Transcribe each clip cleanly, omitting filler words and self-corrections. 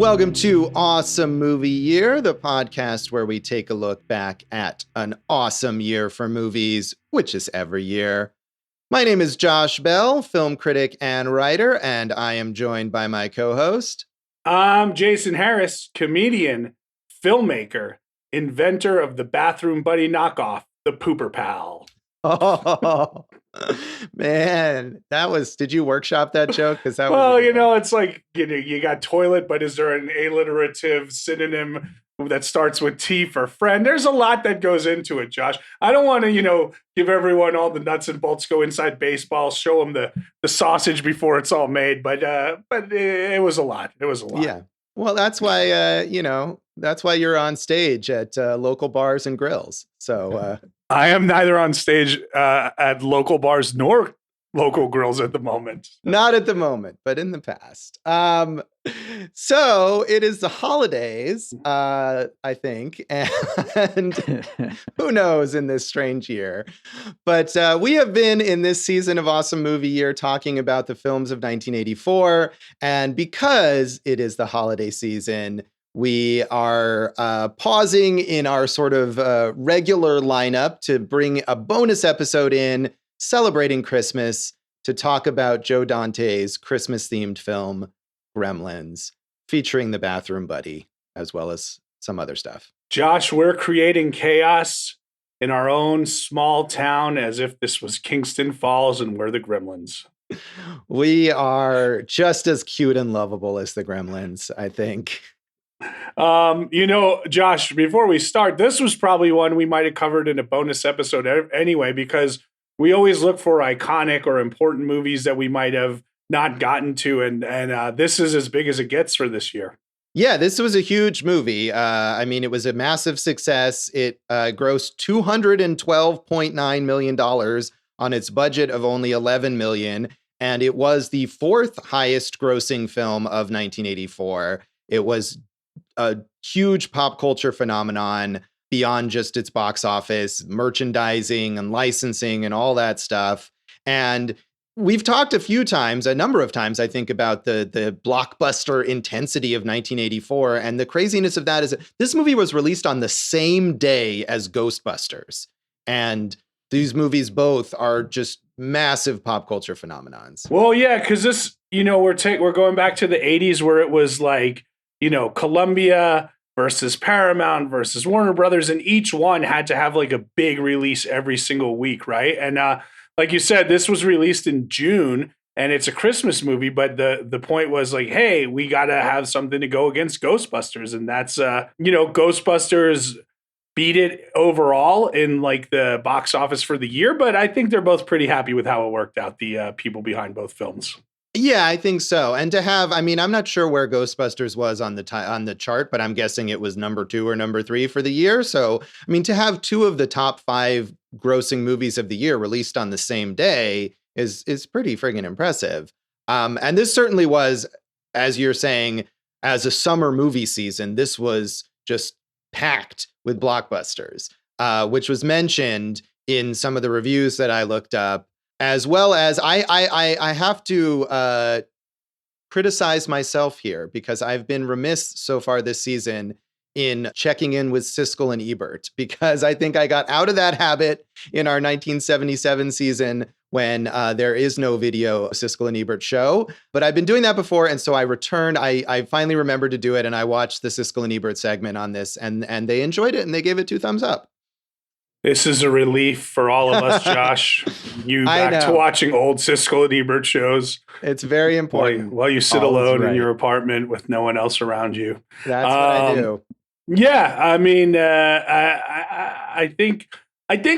Welcome to Awesome Movie Year, the podcast where we take a look back at an awesome year for movies, which is every year. My name is Josh Bell, film critic and writer, and I am joined by my co-host. I'm Jason Harris, comedian, filmmaker, inventor of the bathroom buddy knockoff, the Pooper Pal. Oh, man, did you workshop that joke? Because that well, it's like, you got toilet, but is there an alliterative synonym that starts with T for friend? There's a lot that goes into it, Josh. I don't want to, give everyone all the nuts and bolts, go inside baseball, show them the sausage before it's all made. But it was a lot. It was a lot. Yeah. Well, that's why, that's why you're on stage at local bars and grills. So I am neither on stage at local bars nor local grills at the moment. Not at the moment, but in the past. So it is the holidays, I think, and who knows in this strange year. But we have been in this season of Awesome Movie Year talking about the films of 1984. And because it is the holiday season, we are pausing in our sort of regular lineup to bring a bonus episode in celebrating Christmas to talk about Joe Dante's Christmas-themed film, Gremlins, featuring the bathroom buddy, as well as some other stuff. Josh, we're creating chaos in our own small town as if this was Kingston Falls and we're the Gremlins. We are just as cute and lovable as the Gremlins, I think. Josh, before we start, this was probably one we might have covered in a bonus episode anyway, because we always look for iconic or important movies that we might have not gotten to. And this is as big as it gets for this year. Yeah, this was a huge movie. It was a massive success. It grossed $212.9 million on its budget of only $11 million. And it was the fourth highest grossing film of 1984. It was a huge pop culture phenomenon beyond just its box office, merchandising and licensing and all that stuff. And we've talked a number of times, I think, about the blockbuster intensity of 1984. And the craziness of that is that this movie was released on the same day as Ghostbusters. And these movies both are just massive pop culture phenomenons. Well, yeah, because this, we're going back to the 80s where it was like, Columbia versus Paramount versus Warner Brothers, and each one had to have like a big release every single week, right? And like you said, this was released in June, and it's a Christmas movie, but the point was like, hey, we got to have something to go against Ghostbusters, and that's Ghostbusters beat it overall in like the box office for the year, but I think they're both pretty happy with how it worked out, the people behind both films. Yeah, I think so. And to have, I'm not sure where Ghostbusters was on the chart, but I'm guessing it was number 2 or number 3 for the year. So, to have 2 of the top 5 grossing movies of the year released on the same day is pretty friggin' impressive. And this certainly was, as you're saying, as a summer movie season, this was just packed with blockbusters, which was mentioned in some of the reviews that I looked up. As well as I have to criticize myself here because I've been remiss so far this season in checking in with Siskel and Ebert, because I think I got out of that habit in our 1977 season when there is no video Siskel and Ebert show. But I've been doing that before, and so I returned. I finally remembered to do it, and I watched the Siskel and Ebert segment on this, and they enjoyed it, and they gave it 2 thumbs up. This is a relief for all of us, Josh. You back to watching old Siskel and Ebert shows. It's very important. While you sit alone in your apartment with no one else around you. That's what I do. Yeah, I think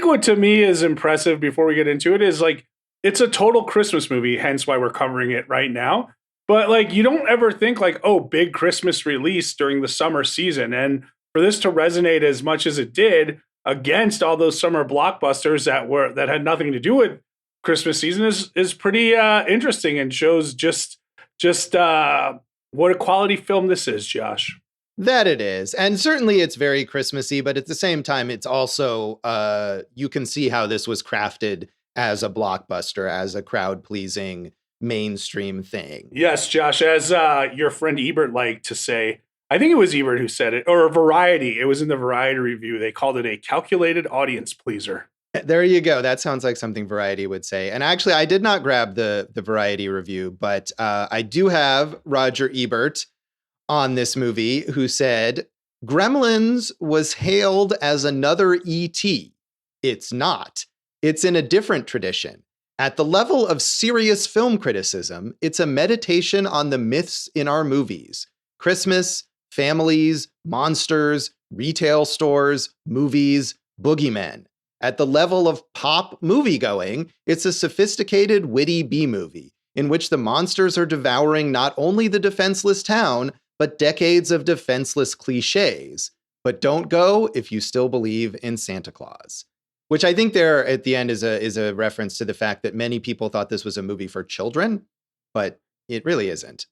what to me is impressive before we get into it is like it's a total Christmas movie, hence why we're covering it right now. But like you don't ever think like, oh, big Christmas release during the summer season. And for this to resonate as much as it did against all those summer blockbusters that had nothing to do with Christmas season is pretty interesting and shows just what a quality film this is, Josh. That it is. And certainly it's very Christmassy, but at the same time, it's also, you can see how this was crafted as a blockbuster, as a crowd-pleasing mainstream thing. Yes, Josh, as your friend Ebert liked to say, I think it was Ebert who said it, or Variety. It was in the Variety review. They called it a calculated audience pleaser. There you go. That sounds like something Variety would say. And actually, I did not grab the Variety review, but I do have Roger Ebert on this movie who said, Gremlins was hailed as another E.T. It's not. It's in a different tradition. At the level of serious film criticism, it's a meditation on the myths in our movies. Christmas, families, monsters, retail stores, movies, boogeymen. At the level of pop moviegoing, it's a sophisticated, witty B-movie in which the monsters are devouring not only the defenseless town, but decades of defenseless cliches. But don't go if you still believe in Santa Claus. Which I think there at the end is a reference to the fact that many people thought this was a movie for children, but it really isn't.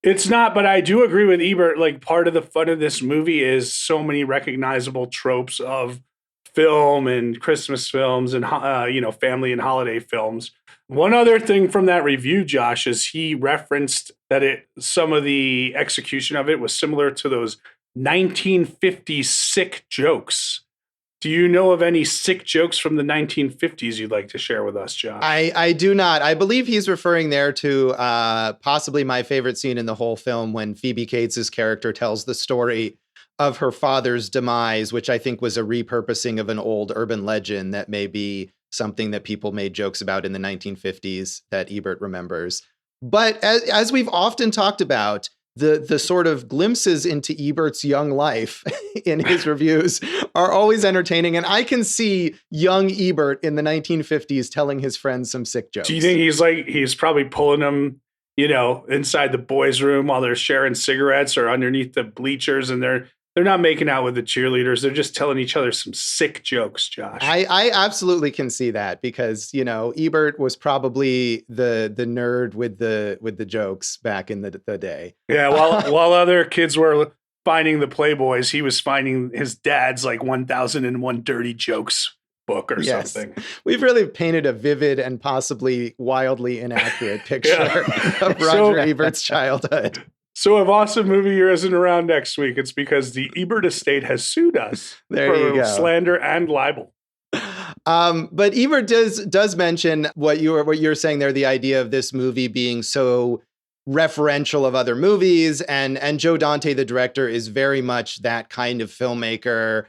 It's not, but I do agree with Ebert. Like, part of the fun of this movie is so many recognizable tropes of film and Christmas films and family and holiday films. One other thing from that review, Josh, is he referenced that some of the execution of it was similar to those 1950s sick jokes. Do you know of any sick jokes from the 1950s you'd like to share with us, Josh? I do not. I believe he's referring there to possibly my favorite scene in the whole film when Phoebe Cates' character tells the story of her father's demise, which I think was a repurposing of an old urban legend that may be something that people made jokes about in the 1950s that Ebert remembers. But as we've often talked about, the sort of glimpses into Ebert's young life in his reviews are always entertaining. And I can see young Ebert in the 1950s telling his friends some sick jokes. Do you think he's probably pulling them, inside the boys' room while they're sharing cigarettes or underneath the bleachers, and they're not making out with the cheerleaders. They're just telling each other some sick jokes, Josh. I absolutely can see that because, Ebert was probably the nerd with the jokes back in the day. Yeah, while other kids were finding the Playboys, he was finding his dad's 1001 dirty jokes book or something. We've really painted a vivid and possibly wildly inaccurate picture of Roger Ebert's childhood. So if Awesome Movie Year isn't around next week, it's because the Ebert estate has sued us for slander and libel. But Ebert does mention what you're saying there, the idea of this movie being so referential of other movies, and Joe Dante, the director, is very much that kind of filmmaker.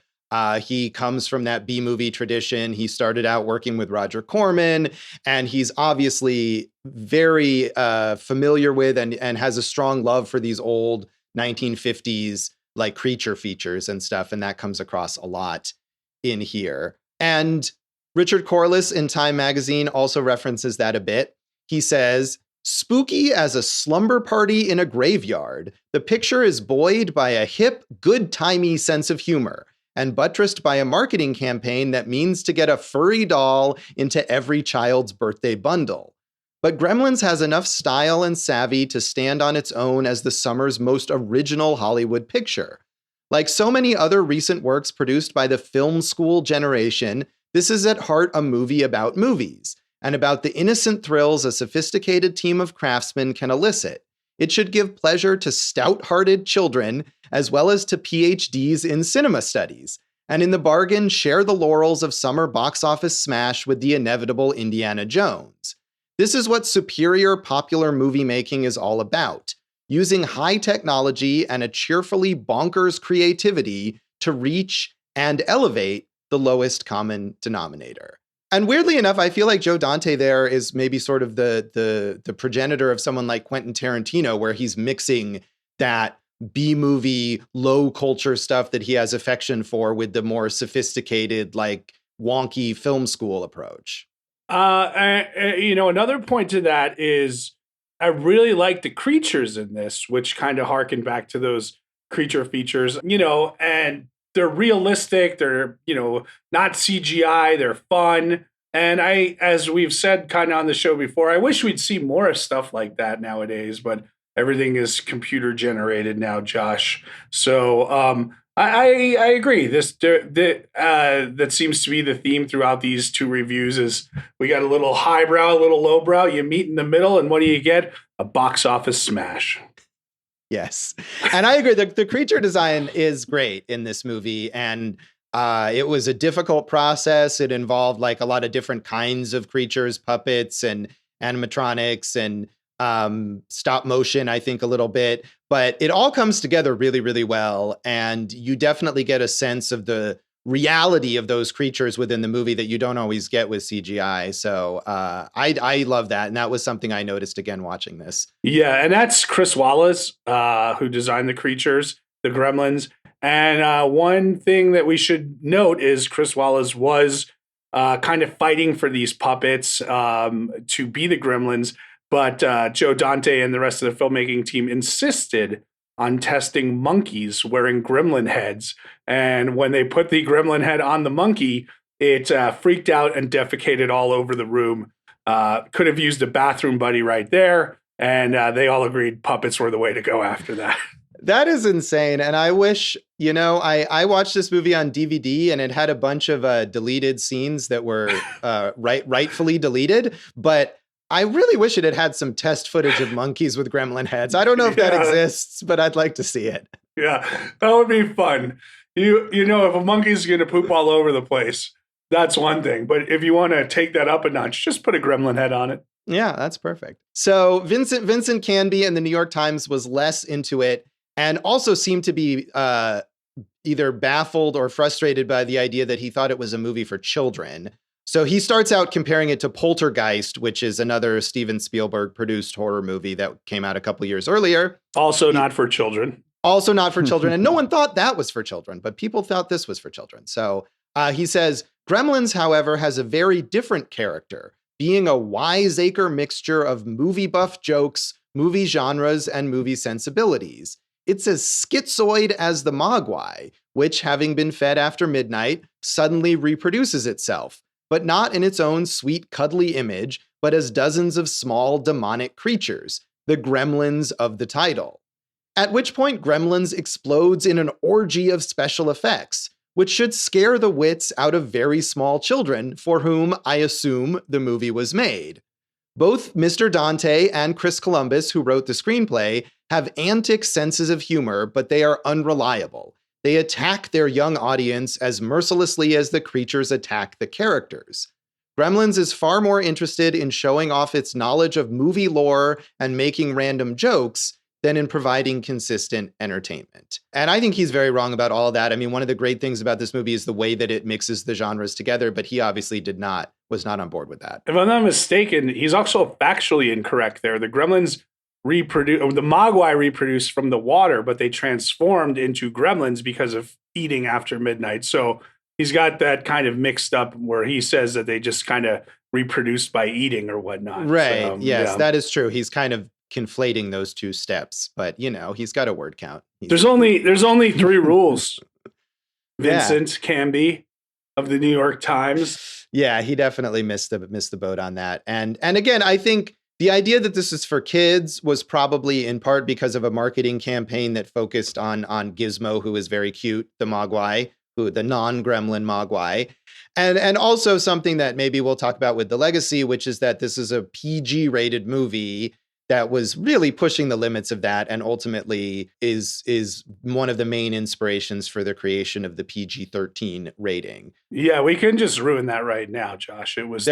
He comes from that B-movie tradition. He started out working with Roger Corman, and he's obviously very familiar with and has a strong love for these old 1950s creature features and stuff, and that comes across a lot in here. And Richard Corliss in Time magazine also references that a bit. He says, spooky as a slumber party in a graveyard, the picture is buoyed by a hip, good-timey sense of humor, and buttressed by a marketing campaign that means to get a furry doll into every child's birthday bundle. But Gremlins has enough style and savvy to stand on its own as the summer's most original Hollywood picture. Like so many other recent works produced by the film school generation, this is at heart a movie about movies, and about the innocent thrills a sophisticated team of craftsmen can elicit. It should give pleasure to stout-hearted children, as well as to PhDs in cinema studies, and in the bargain share the laurels of summer box office smash with the inevitable Indiana Jones. This is what superior popular movie making is all about, using high technology and a cheerfully bonkers creativity to reach and elevate the lowest common denominator. And weirdly enough, I feel like Joe Dante there is maybe sort of the progenitor of someone like Quentin Tarantino, where he's mixing that B-movie, low culture stuff that he has affection for with the more sophisticated, wonky film school approach. Another point to that is I really like the creatures in this, which kind of harken back to those creature features, and they're realistic. They're, not CGI. They're fun. And as we've said kind of on the show before, I wish we'd see more of stuff like that nowadays, but everything is computer generated now, Josh. So I agree. That seems to be the theme throughout these two reviews. Is we got a little highbrow, a little lowbrow. You meet in the middle, and what do you get? A box office smash. Yes. And I agree. The creature design is great in this movie. And it was a difficult process. It involved like a lot of different kinds of creatures, puppets and animatronics and stop motion, I think a little bit. But it all comes together really, really well. And you definitely get a sense of the reality of those creatures within the movie that you don't always get with CGI. So I love that. And that was something I noticed again watching this. Yeah, and that's Chris Wallace, who designed the creatures, the Gremlins. And one thing that we should note is Chris Wallace was kind of fighting for these puppets to be the Gremlins, but Joe Dante and the rest of the filmmaking team insisted on testing monkeys wearing gremlin heads. And when they put the gremlin head on the monkey, it freaked out and defecated all over the room. Could have used a bathroom buddy right there. And they all agreed puppets were the way to go after that. That is insane. And I wish, I watched this movie on DVD and it had a bunch of deleted scenes that were rightfully deleted. But I really wish it had some test footage of monkeys with gremlin heads. I don't know if that exists, but I'd like to see it. Yeah, that would be fun. You know, if a monkey's going to poop all over the place, that's one thing. But if you want to take that up a notch, just put a gremlin head on it. Yeah, that's perfect. So Vincent Canby in the New York Times was less into it and also seemed to be either baffled or frustrated by the idea that he thought it was a movie for children. So he starts out comparing it to Poltergeist, which is another Steven Spielberg produced horror movie that came out a couple years earlier. Also not for children. Also not for children. And no one thought that was for children, but people thought this was for children. So he says, Gremlins, however, has a very different character, being a wiseacre mixture of movie buff jokes, movie genres, and movie sensibilities. It's as schizoid as the Mogwai, which, having been fed after midnight, suddenly reproduces itself, but not in its own sweet, cuddly image, but as dozens of small demonic creatures, the Gremlins of the title. At which point Gremlins explodes in an orgy of special effects, which should scare the wits out of very small children for whom I assume the movie was made. Both Mr. Dante and Chris Columbus, who wrote the screenplay, have antic senses of humor, but they are unreliable. They attack their young audience as mercilessly as the creatures attack the characters. Gremlins is far more interested in showing off its knowledge of movie lore and making random jokes than in providing consistent entertainment. And I think he's very wrong about all of that. I mean, one of the great things about this movie is the way that it mixes the genres together, but he obviously was not on board with that. If I'm not mistaken, he's also factually incorrect there. The Gremlins the Mogwai reproduced from the water, but they transformed into gremlins because of eating after midnight. So he's got that kind of mixed up where he says that they just kind of reproduced by eating or whatnot. Right. So, yes, yeah. That is true. He's kind of conflating those two steps, but he's got a word count. There's only 3 rules. Vincent Canby of the New York Times. Yeah, he definitely missed the boat on that. And again, I think the idea that this is for kids was probably in part because of a marketing campaign that focused on Gizmo, who is very cute, the Mogwai, the non-gremlin Mogwai. And also something that maybe we'll talk about with The Legacy, which is that this is a PG-rated movie that was really pushing the limits of that and ultimately is one of the main inspirations for the creation of the PG-13 rating. Yeah, we can just ruin that right now, Josh. It was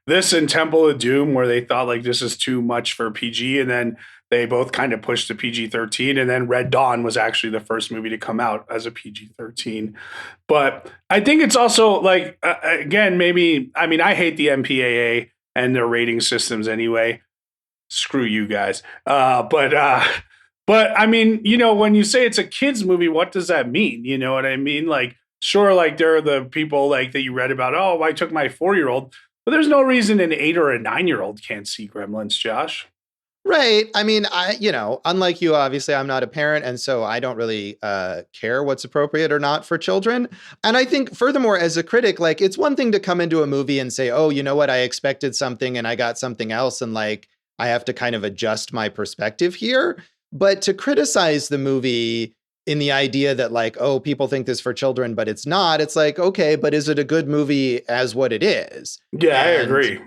this and Temple of Doom where they thought like this is too much for PG, and then they both kind of pushed to PG-13, and then Red Dawn was actually the first movie to come out as a PG-13. But I think it's also like, again, I hate the MPAA and their rating systems anyway. Screw you guys. But I mean, when you say it's a kid's movie, what does that mean? You know what I mean? Like, sure, like there are the people like that you read about, oh, I took my 4-year-old, but there's no reason an 8 or a 9-year-old can't see Gremlins, Josh. Right. I mean, unlike you, obviously, I'm not a parent. And so I don't really care what's appropriate or not for children. And I think furthermore, as a critic, like it's one thing to come into a movie and say, oh, you know what? I expected something and I got something else. And like, I have to kind of adjust my perspective here. But to criticize the movie in the idea that like, oh, people think this for children, but it's not. It's like, okay, but is it a good movie as what it is? Yeah, I agree.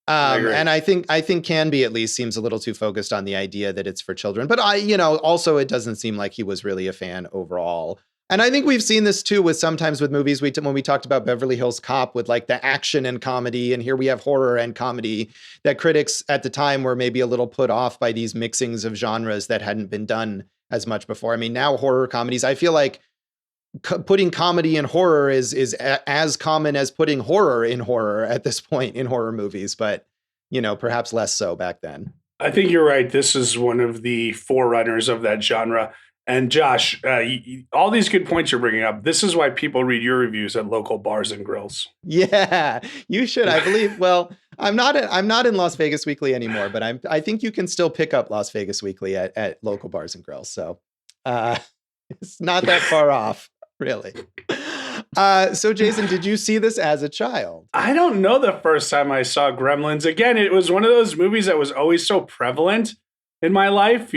And I think Canby at least seems a little too focused on the idea that it's for children. But also it doesn't seem like he was really a fan overall. And I think we've seen this too with sometimes with movies when we talked about Beverly Hills Cop with like the action and comedy, and here we have horror and comedy, that critics at the time were maybe a little put off by these mixings of genres that hadn't been done as much before. I mean, now horror comedies, I feel like putting comedy in horror is as common as putting horror in horror at this point in horror movies, but perhaps less so back then. I think you're right. This is one of the forerunners of that genre. And Josh, all these good points you're bringing up, this is why people read your reviews at local bars and grills. Yeah, you should. I believe. Well, I'm not in Las Vegas Weekly anymore, but I think you can still pick up Las Vegas Weekly at local bars and grills. So it's not that far off, really. So Jason, did you see this as a child? I don't know the first time I saw Gremlins. Again, it was one of those movies that was always so prevalent in my life,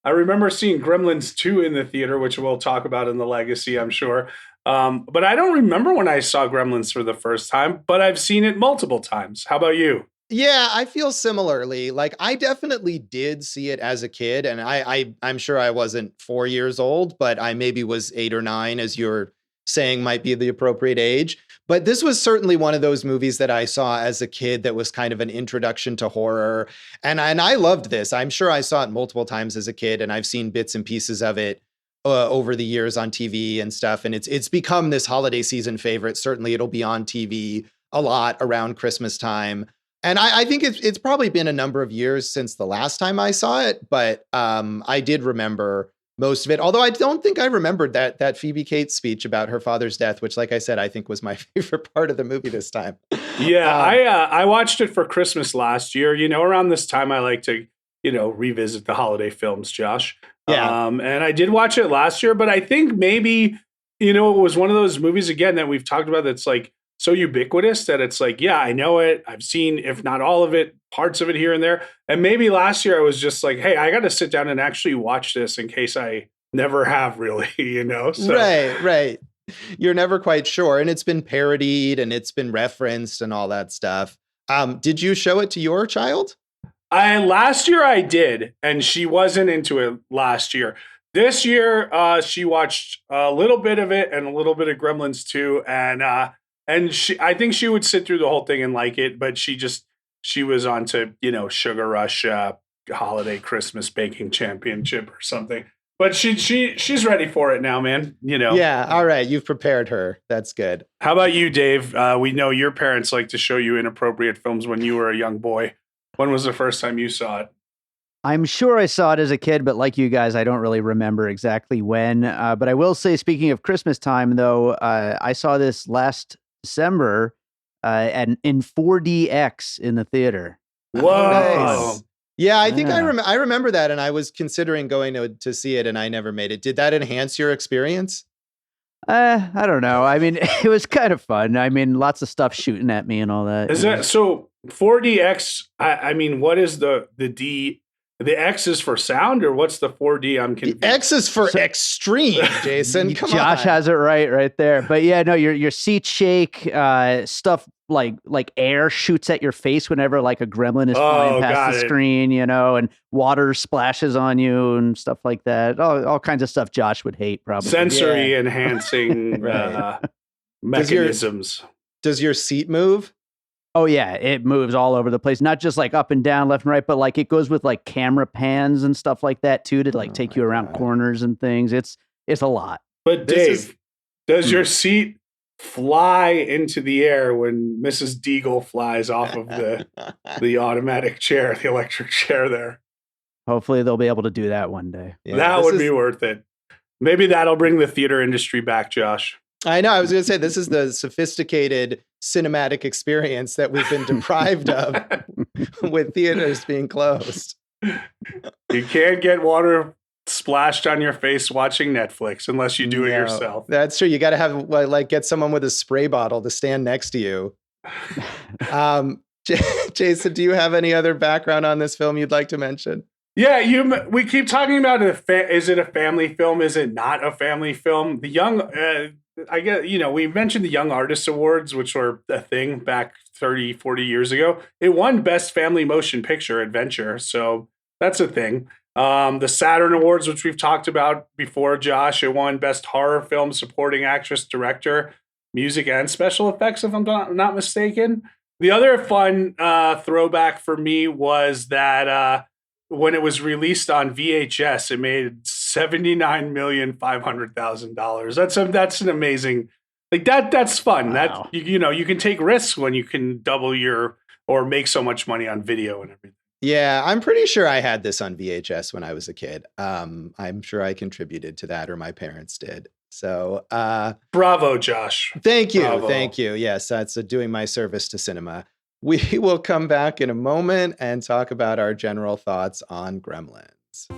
I remember seeing Gremlins 2 in the theater, which we'll talk about in the legacy, I'm sure. But I don't remember when I saw Gremlins for the first time, but I've seen it multiple times. How about you? Yeah, I feel similarly. Like I definitely did see it as a kid, and I'm sure I wasn't 4 years old, but I maybe was 8 or 9, as you're saying might be the appropriate age. But this was certainly one of those movies that I saw as a kid that was kind of an introduction to horror. And I loved this. I'm sure I saw it multiple times as a kid, and I've seen bits and pieces of it over the years on TV and stuff. And it's become this holiday season favorite. Certainly it'll be on TV a lot around Christmas time. And I think it's probably been a number of years since the last time I saw it, but I did remember most of it. Although I don't think I remembered that Phoebe Cates speech about her father's death, which, like I said, I think was my favorite part of the movie this time. Yeah, I watched it for Christmas last year. Around this time, I like to, revisit the holiday films, Josh. Yeah. And I did watch it last year, but I think maybe, it was one of those movies, again, that we've talked about that's like so ubiquitous that it's like, yeah, I know it. I've seen, if not all of it, parts of it here and there. And maybe last year I was just like, hey, I got to sit down and actually watch this in case I never have really, So. Right. You're never quite sure. And it's been parodied and it's been referenced and all that stuff. Did you show it to your child? Last year I did, and she wasn't into it last year. This year, she watched a little bit of it and a little bit of Gremlins 2. And I think she would sit through the whole thing and like it, but she was on to, Sugar Rush, holiday Christmas baking championship or something. But she's ready for it now, man. Yeah. All right. You've prepared her. That's good. How about you, Dave? We know your parents like to show you inappropriate films when you were a young boy. When was the first time you saw it? I'm sure I saw it as a kid, but like you guys, I don't really remember exactly when. But I will say, speaking of Christmas time, though, I saw this last December and in 4DX in the theater. Whoa! Nice. Yeah, I think I remember that, and I was considering going to see it, and I never made it. Did that enhance your experience? I don't know. I mean, it was kind of fun. I mean, lots of stuff shooting at me and all that. Is that so? 4DX. I mean, what is the D? The X is for sound, or what's the 4D? I'm confused. The X is for extreme, Jason. Come Josh on. has it right there. But yeah, no, your seats shake. Stuff like air shoots at your face whenever like a gremlin is flying past the screen, and water splashes on you and stuff like that. All kinds of stuff Josh would hate, probably. Sensory enhancing mechanisms. Does your seat move? Oh yeah, it moves all over the place. Not just like up and down, left and right, but like it goes with like camera pans and stuff like that too to like take you around corners and things. It's a lot. But Dave, does your seat fly into the air when Mrs. Deagle flies off of the automatic chair, the electric chair there? Hopefully they'll be able to do that one day. Yeah, that would be worth it. Maybe that'll bring the theater industry back, Josh. I know. I was going to say, this is the sophisticated cinematic experience that we've been deprived of with theaters being closed. You can't get water splashed on your face watching Netflix unless you do it yourself. That's true. You got to have get someone with a spray bottle to stand next to you. Jason, do you have any other background on this film you'd like to mention? Yeah, we keep talking about is it a family film? Is it not a family film? The young, I guess, we mentioned the Young Artist Awards, which were a thing back 30, 40 years ago. It won Best Family Motion Picture Adventure. So that's a thing. The Saturn Awards, which we've talked about before, Josh, it won Best Horror Film Supporting Actress, Director, Music, and Special Effects, if I'm not mistaken. The other fun throwback for me was that when it was released on VHS, it made $79,500,000. That's an amazing, like that's fun. Wow. That you can take risks when you can double or make so much money on video and everything. Yeah, I'm pretty sure I had this on VHS when I was a kid. I'm sure I contributed to that, or my parents did. So, bravo, Josh. Thank you. Bravo. Thank you. Yes, that's doing my service to cinema. We will come back in a moment and talk about our general thoughts on Gremlins.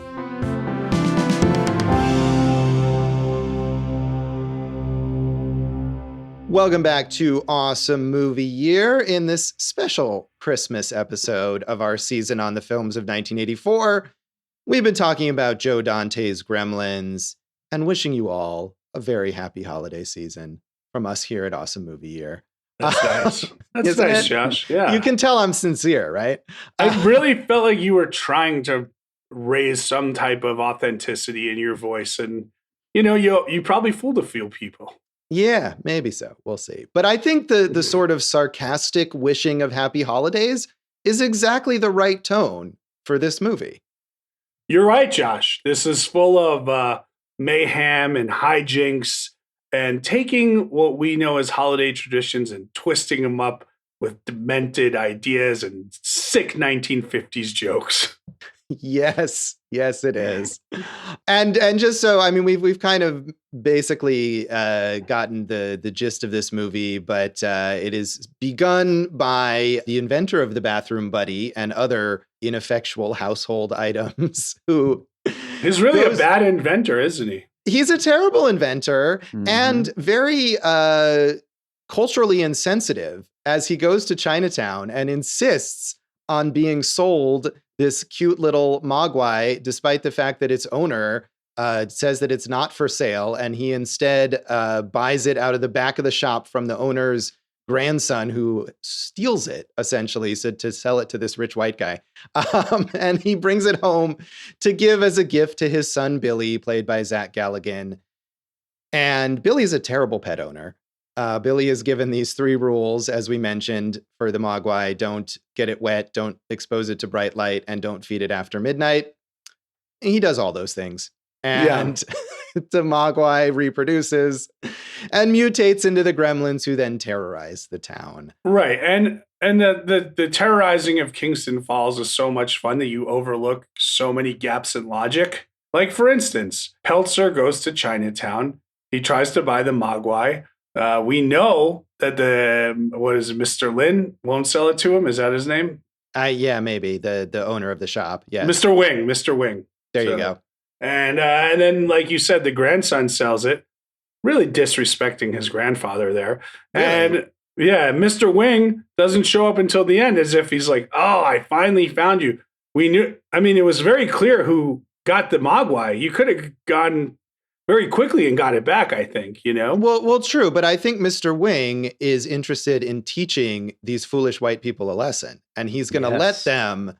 Welcome back to Awesome Movie Year in this special Christmas episode of our season on the films of 1984. We've been talking about Joe Dante's Gremlins and wishing you all a very happy holiday season from us here at Awesome Movie Year. That's nice. That's nice, Josh. Yeah. You can tell I'm sincere, right? I really felt like you were trying to raise some type of authenticity in your voice. And, you probably fooled a few people. Yeah, maybe so. We'll see. But I think the sort of sarcastic wishing of happy holidays is exactly the right tone for this movie. You're right, Josh. This is full of mayhem and hijinks and taking what we know as holiday traditions and twisting them up with demented ideas and sick 1950s jokes. Yes, it is. And just so, I mean, we've kind of basically gotten the gist of this movie, but it is begun by the inventor of the bathroom buddy and other ineffectual household items who... He's really a bad inventor, isn't he? He's a terrible inventor and very culturally insensitive as he goes to Chinatown and insists on being sold this cute little mogwai, despite the fact that its owner says that it's not for sale. And he instead buys it out of the back of the shop from the owner's grandson, who steals it, essentially, so to sell it to this rich white guy. And he brings it home to give as a gift to his son, Billy, played by Zach Galligan. And Billy's a terrible pet owner. Billy is given these 3 rules, as we mentioned, for the mogwai: don't get it wet, don't expose it to bright light, and don't feed it after midnight. And he does all those things. And the mogwai reproduces and mutates into the gremlins, who then terrorize the town. Right. And the terrorizing of Kingston Falls is so much fun that you overlook so many gaps in logic. Like, for instance, Peltzer goes to Chinatown. He tries to buy the mogwai. We know that Mr. Lin won't sell it to him. Is that his name? Yeah, maybe the owner of the shop. Yeah, Mr. Wing. There you go. And then, like you said, the grandson sells it, really disrespecting his grandfather there. Really? And yeah, Mr. Wing doesn't show up until the end, as if he's like, "Oh, I finally found you." We knew. I mean, it was very clear who got the mogwai. You could have gone very quickly and got it back, I think, Well, true. But I think Mr. Wing is interested in teaching these foolish white people a lesson, and he's going to let them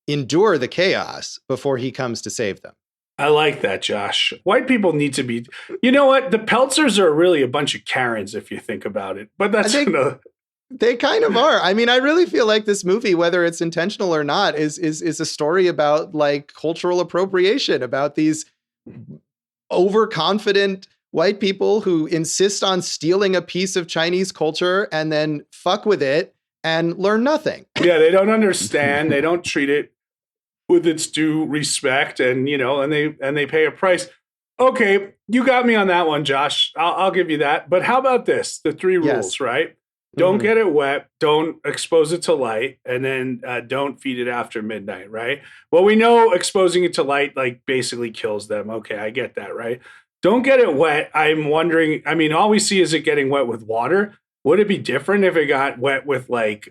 endure the chaos before he comes to save them. I like that, Josh. White people need to be, you know what? The Peltzers are really a bunch of Karens, if you think about it. But that's another. They kind of are. I mean, I really feel like this movie, whether it's intentional or not, is a story about like cultural appropriation, about these overconfident white people who insist on stealing a piece of Chinese culture and then fuck with it and learn nothing. Yeah, they don't understand. They don't treat it with its due respect, and they pay a price. Okay, you got me on that one, Josh. I'll give you that. But how about this? The 3 rules, right? Don't get it wet, don't expose it to light, and then don't feed it after midnight, right? Well, we know exposing it to light like basically kills them. Okay, I get that, right? Don't get it wet. I'm wondering, I mean, all we see is it getting wet with water. Would it be different if it got wet with like,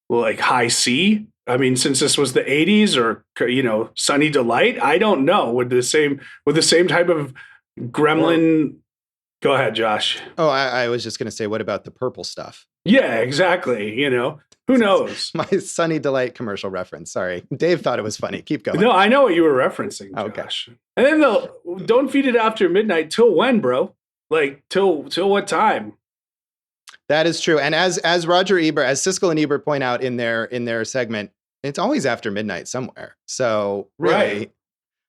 like high C? I mean, since this was the 80s or, Sunny Delight, I don't know. With the same type of gremlin. Go ahead, Josh. Oh, I was just going to say, what about the purple stuff? Yeah, exactly. Who knows? My Sunny Delight commercial reference. Sorry. Dave thought it was funny. Keep going. No, I know what you were referencing, Josh. Okay. And then don't feed it after midnight. Till when, bro? Like till what time? That is true. And as Roger Ebert, as Siskel and Ebert point out in their segment, it's always after midnight somewhere. So really,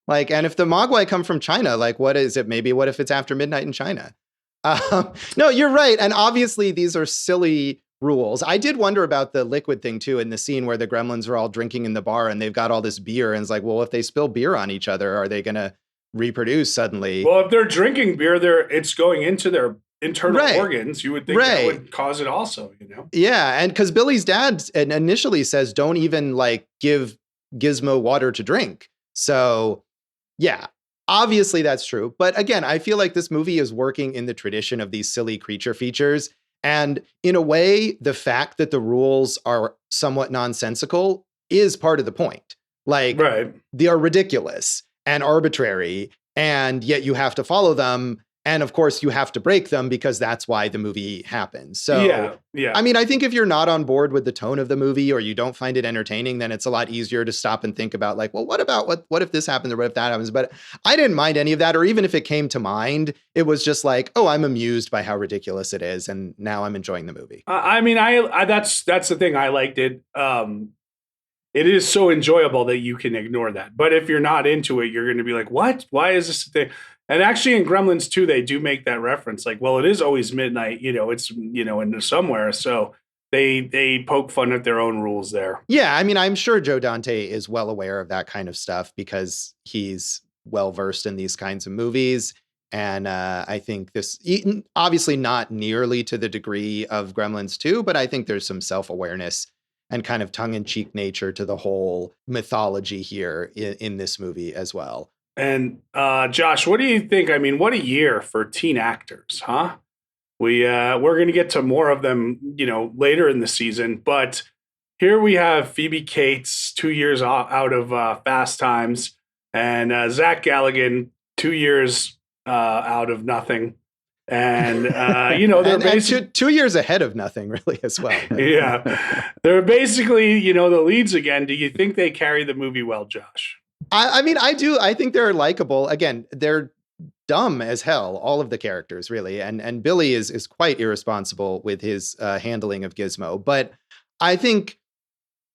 like, and if the Mogwai come from China, like, what is it? Maybe what if it's after midnight in China? No, you're right. And obviously these are silly rules. I did wonder about the liquid thing too, in the scene where the gremlins are all drinking in the bar and they've got all this beer. And it's like, well, if they spill beer on each other, are they going to reproduce suddenly? Well, if they're drinking beer, it's going into their internal organs. You would think that would cause it also, Yeah. And because Billy's dad initially says, don't even like give Gizmo water to drink. So yeah, obviously that's true. But again, I feel like this movie is working in the tradition of these silly creature features. And in a way, the fact that the rules are somewhat nonsensical is part of the point. Like, they are ridiculous and arbitrary, and yet you have to follow them. And of course, you have to break them because that's why the movie happens. So, yeah. I mean, I think if you're not on board with the tone of the movie or you don't find it entertaining, then it's a lot easier to stop and think about like, well, what if this happens or what if that happens? But I didn't mind any of that. Or even if it came to mind, it was just like, oh, I'm amused by how ridiculous it is. And now I'm enjoying the movie. I mean, that's the thing. I liked it. It is so enjoyable that you can ignore that. But if you're not into it, you're going to be like, what? Why is this a thing? And actually in Gremlins 2, they do make that reference. Like, well, it is always midnight, it's, in somewhere. So they poke fun at their own rules there. Yeah. I mean, I'm sure Joe Dante is well aware of that kind of stuff because he's well versed in these kinds of movies. And I think this, obviously not nearly to the degree of Gremlins 2, but I think there's some self-awareness and kind of tongue-in-cheek nature to the whole mythology here in this movie as well. And Josh, what do you think? I mean, what a year for teen actors, huh? We're going to get to more of them, later in the season. But here we have Phoebe Cates, 2 years out of Fast Times, and Zach Galligan, 2 years out of nothing. And they're basically 2 years ahead of nothing, really, as well. Yeah, they're basically the leads again. Do you think they carry the movie well, Josh? I mean, I do. I think they're likable. Again, they're dumb as hell, all of the characters, really. And Billy is quite irresponsible with his handling of Gizmo. But I think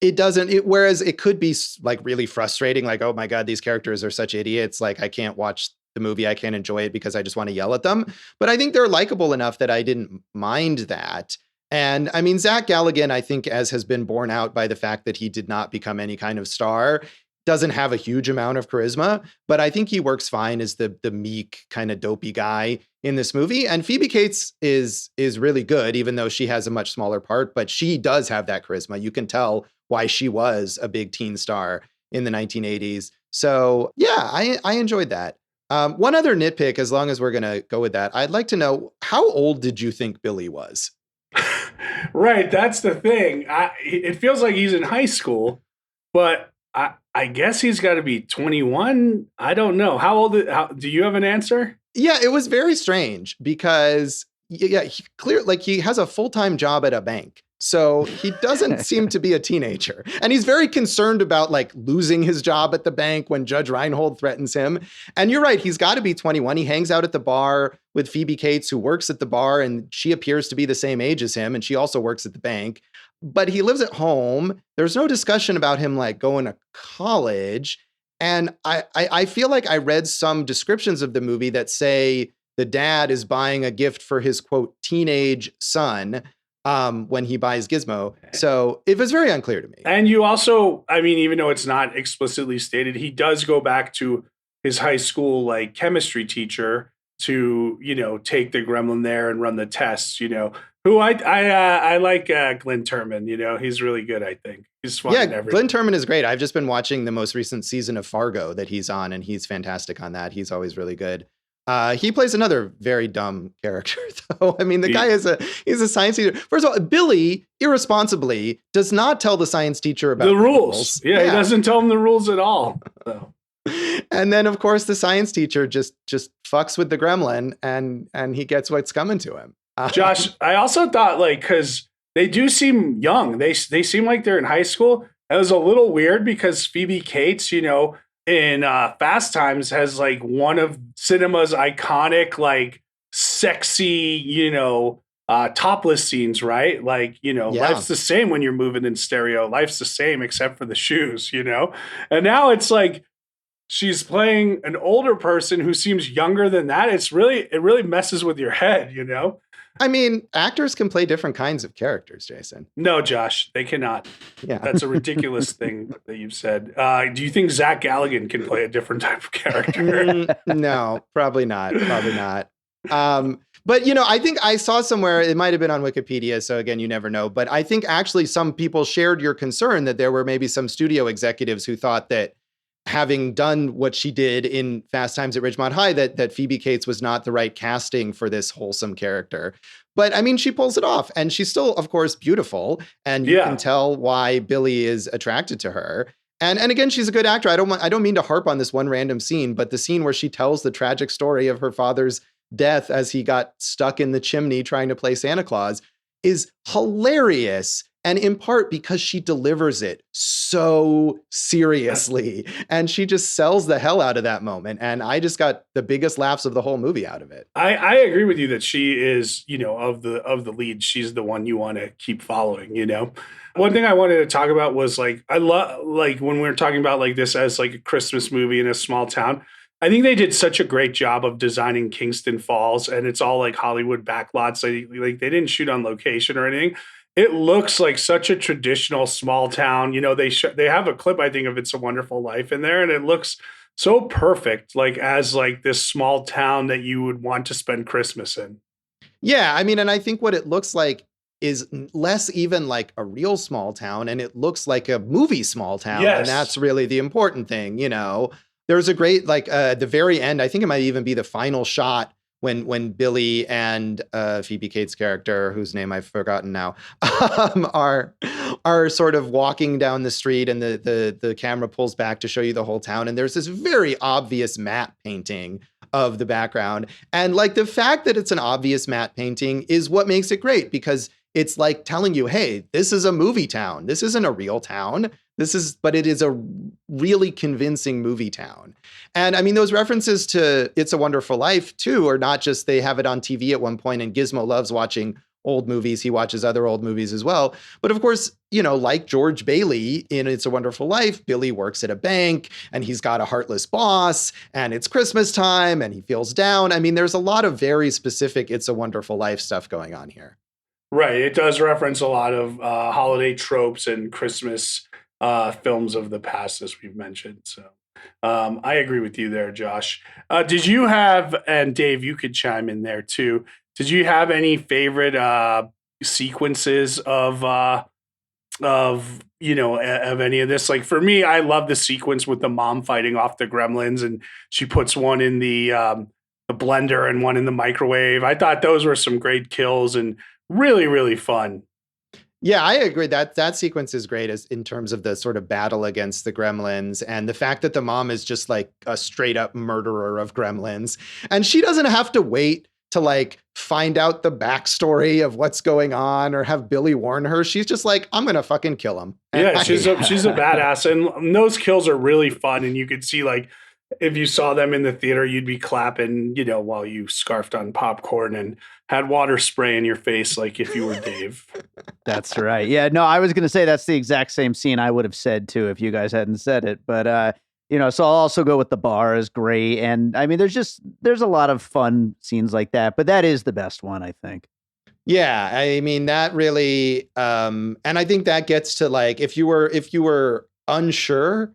whereas it could be like really frustrating, like, oh my God, these characters are such idiots. Like, I can't watch the movie. I can't enjoy it because I just want to yell at them. But I think they're likable enough that I didn't mind that. And I mean, Zach Galligan, I think, as has been borne out by the fact that he did not become any kind of star, doesn't have a huge amount of charisma, but I think he works fine as the meek kind of dopey guy in this movie. And Phoebe Cates is really good, even though she has a much smaller part, but she does have that charisma. You can tell why she was a big teen star in the 1980s. So yeah, I enjoyed that. One other nitpick, as long as we're going to go with that, I'd like to know, how old did you think Billy was? Right. That's the thing. It feels like he's in high school, but I guess he's got to be 21. I don't know. How old? Do you have an answer? Yeah, it was very strange because he has a full-time job at a bank. So he doesn't seem to be a teenager. And he's very concerned about like losing his job at the bank when Judge Reinhold threatens him. And you're right, he's got to be 21. He hangs out at the bar with Phoebe Cates, who works at the bar, and she appears to be the same age as him, and she also works at the bank. But he lives at home. There's no discussion about him like going to college. And I feel like I read some descriptions of the movie that say the dad is buying a gift for his, quote, teenage son when he buys Gizmo. So it was very unclear to me. And you also, I mean, even though it's not explicitly stated, he does go back to his high school like chemistry teacher to, take the gremlin there and run the tests, who I like Glenn Turman, he's really good, I think. He's fun. Yeah, Glenn Turman is great. I've just been watching the most recent season of Fargo that he's on, and he's fantastic on that. He's always really good. He plays another very dumb character, though. I mean, the guy he's a science teacher. First of all, Billy irresponsibly does not tell the science teacher about the rules. Yeah, he doesn't tell him the rules at all. So. And then, of course, the science teacher just fucks with the gremlin, and he gets what's coming to him. Josh, I also thought, like, because they do seem young. They seem like they're in high school. It was a little weird because Phoebe Cates, in Fast Times has like one of cinema's iconic, like sexy, topless scenes, right? Like, life's the same when you're moving in stereo. Life's the same except for the shoes, And now it's like she's playing an older person who seems younger than that. It really messes with your head, I mean, actors can play different kinds of characters, Jason. No, Josh, they cannot. Yeah. That's a ridiculous thing that you've said. Do you think Zach Galligan can play a different type of character? No, probably not. Probably not. But, I think I saw somewhere, it might have been on Wikipedia, so again, you never know. But I think actually some people shared your concern that there were maybe some studio executives who thought that having done what she did in Fast Times at Ridgemont High, that Phoebe Cates was not the right casting for this wholesome character. But I mean, she pulls it off, and she's still, of course, beautiful, and you can tell why Billy is attracted to her. And again, she's a good actor. I don't mean to harp on this one random scene, but the scene where she tells the tragic story of her father's death as he got stuck in the chimney trying to play Santa Claus is hilarious. And in part because she delivers it so seriously, and she just sells the hell out of that moment. And I just got the biggest laughs of the whole movie out of it. I agree with you that she is, of the lead, she's the one you want to keep following. One thing I wanted to talk about was like, I love, like, when we were talking about like this as like a Christmas movie in a small town. I think they did such a great job of designing Kingston Falls, and it's all like Hollywood backlots. Like they didn't shoot on location or anything. It looks like such a traditional small town. They have a clip, I think, of It's a Wonderful Life in there, and it looks so perfect, like as like this small town that you would want to spend Christmas in. Yeah, I mean, and I think what it looks like is less even like a real small town, and it looks like a movie small town. Yes. And that's really the important thing, There's a great, like, at the very end, I think it might even be the final shot when Billy and Phoebe Cates' character, whose name I've forgotten now, are sort of walking down the street, and the camera pulls back to show you the whole town. And there's this very obvious matte painting of the background. And like the fact that it's an obvious matte painting is what makes it great, because it's like telling you, hey, this is a movie town. This isn't a real town. But it is a really convincing movie town. And I mean, those references to It's a Wonderful Life too, are not just they have it on TV at one point, and Gizmo loves watching old movies. He watches other old movies as well. But of course, like George Bailey in It's a Wonderful Life, Billy works at a bank, and he's got a heartless boss, and it's Christmas time, and he feels down. I mean, there's a lot of very specific It's a Wonderful Life stuff going on here. Right. It does reference a lot of holiday tropes and Christmas films of the past, as we've mentioned. So I agree with you there, Josh. Did you have, and Dave, you could chime in there too, did you have any favorite sequences of any of this? Like for me, I love the sequence with the mom fighting off the gremlins, and she puts one in the blender and one in the microwave. I thought those were some great kills and really, really fun. Yeah, I agree that sequence is great in terms of the sort of battle against the gremlins, and the fact that the mom is just like a straight up murderer of gremlins, and she doesn't have to wait to like find out the backstory of what's going on or have Billy warn her. She's just like, I'm going to fucking kill him. Yeah, she's a badass, and those kills are really fun, and you could see like if you saw them in the theater, you'd be clapping, while you scarfed on popcorn and had water spray in your face, like if you were Dave. That's right. Yeah, no, I was going to say that's the exact same scene I would have said too if you guys hadn't said it. But, so I'll also go with the bar is great. And I mean, there's a lot of fun scenes like that, but that is the best one, I think. Yeah, I mean, that really, and I think that gets to like, if you were unsure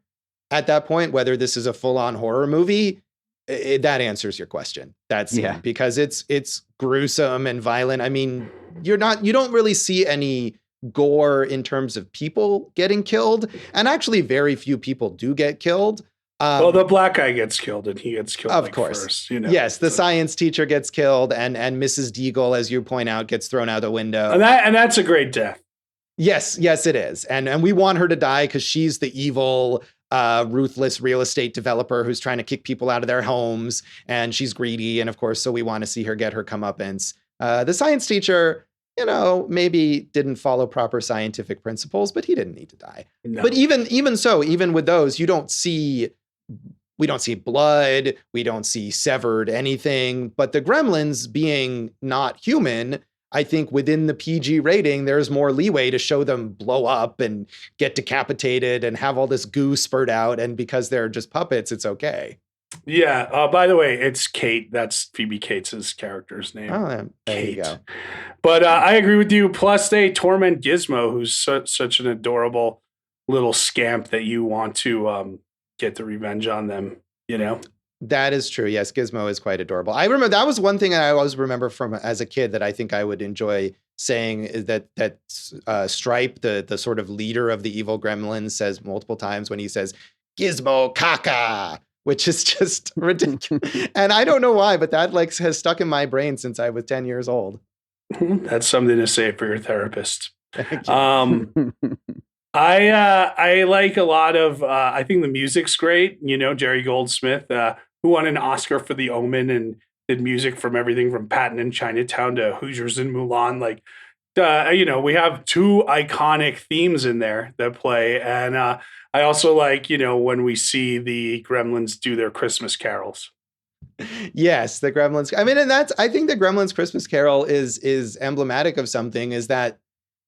at that point whether this is a full-on horror movie, that answers your question. That scene, because it's gruesome and violent. I mean, you don't really see any gore in terms of people getting killed, and actually very few people do get killed. Well, the black guy gets killed, and he gets killed of course. first. You know, yes, the science teacher gets killed, and Mrs. Deagle, as you point out, gets thrown out the window. And that's a great death. Yes, it is, and we want her to die because she's the evil, ruthless real estate developer who's trying to kick people out of their homes, and she's greedy, and of course, so we want to see her get her comeuppance. The science teacher, maybe didn't follow proper scientific principles, but he didn't need to die. No. But even so, even with those, we don't see blood, we don't see severed anything. But the Gremlins, being not human, I think within the PG rating, there's more leeway to show them blow up and get decapitated and have all this goo spurt out. And because they're just puppets, it's okay. Yeah. By the way, it's Kate. That's Phoebe Cates' character's name. Oh, there Kate. You go. But I agree with you. Plus, they torment Gizmo, who's such an adorable little scamp that you want to get the revenge on them, That is true. Yes, Gizmo is quite adorable. I remember that was one thing I always remember from as a kid that I think I would enjoy saying is that Stripe, the sort of leader of the evil Gremlins, says multiple times when he says Gizmo caca, which is just ridiculous. And I don't know why, but that has stuck in my brain since I was 10 years old. That's something to say for your therapist. I like a lot of, I think the music's great. Jerry Goldsmith, who won an Oscar for The Omen and did music from everything from Patton and Chinatown to Hoosiers and Mulan. We have two iconic themes in there that play. And I also like, when we see the Gremlins do their Christmas carols. Yes, the Gremlins. I mean, and I think the Gremlins Christmas Carol is emblematic of something, is that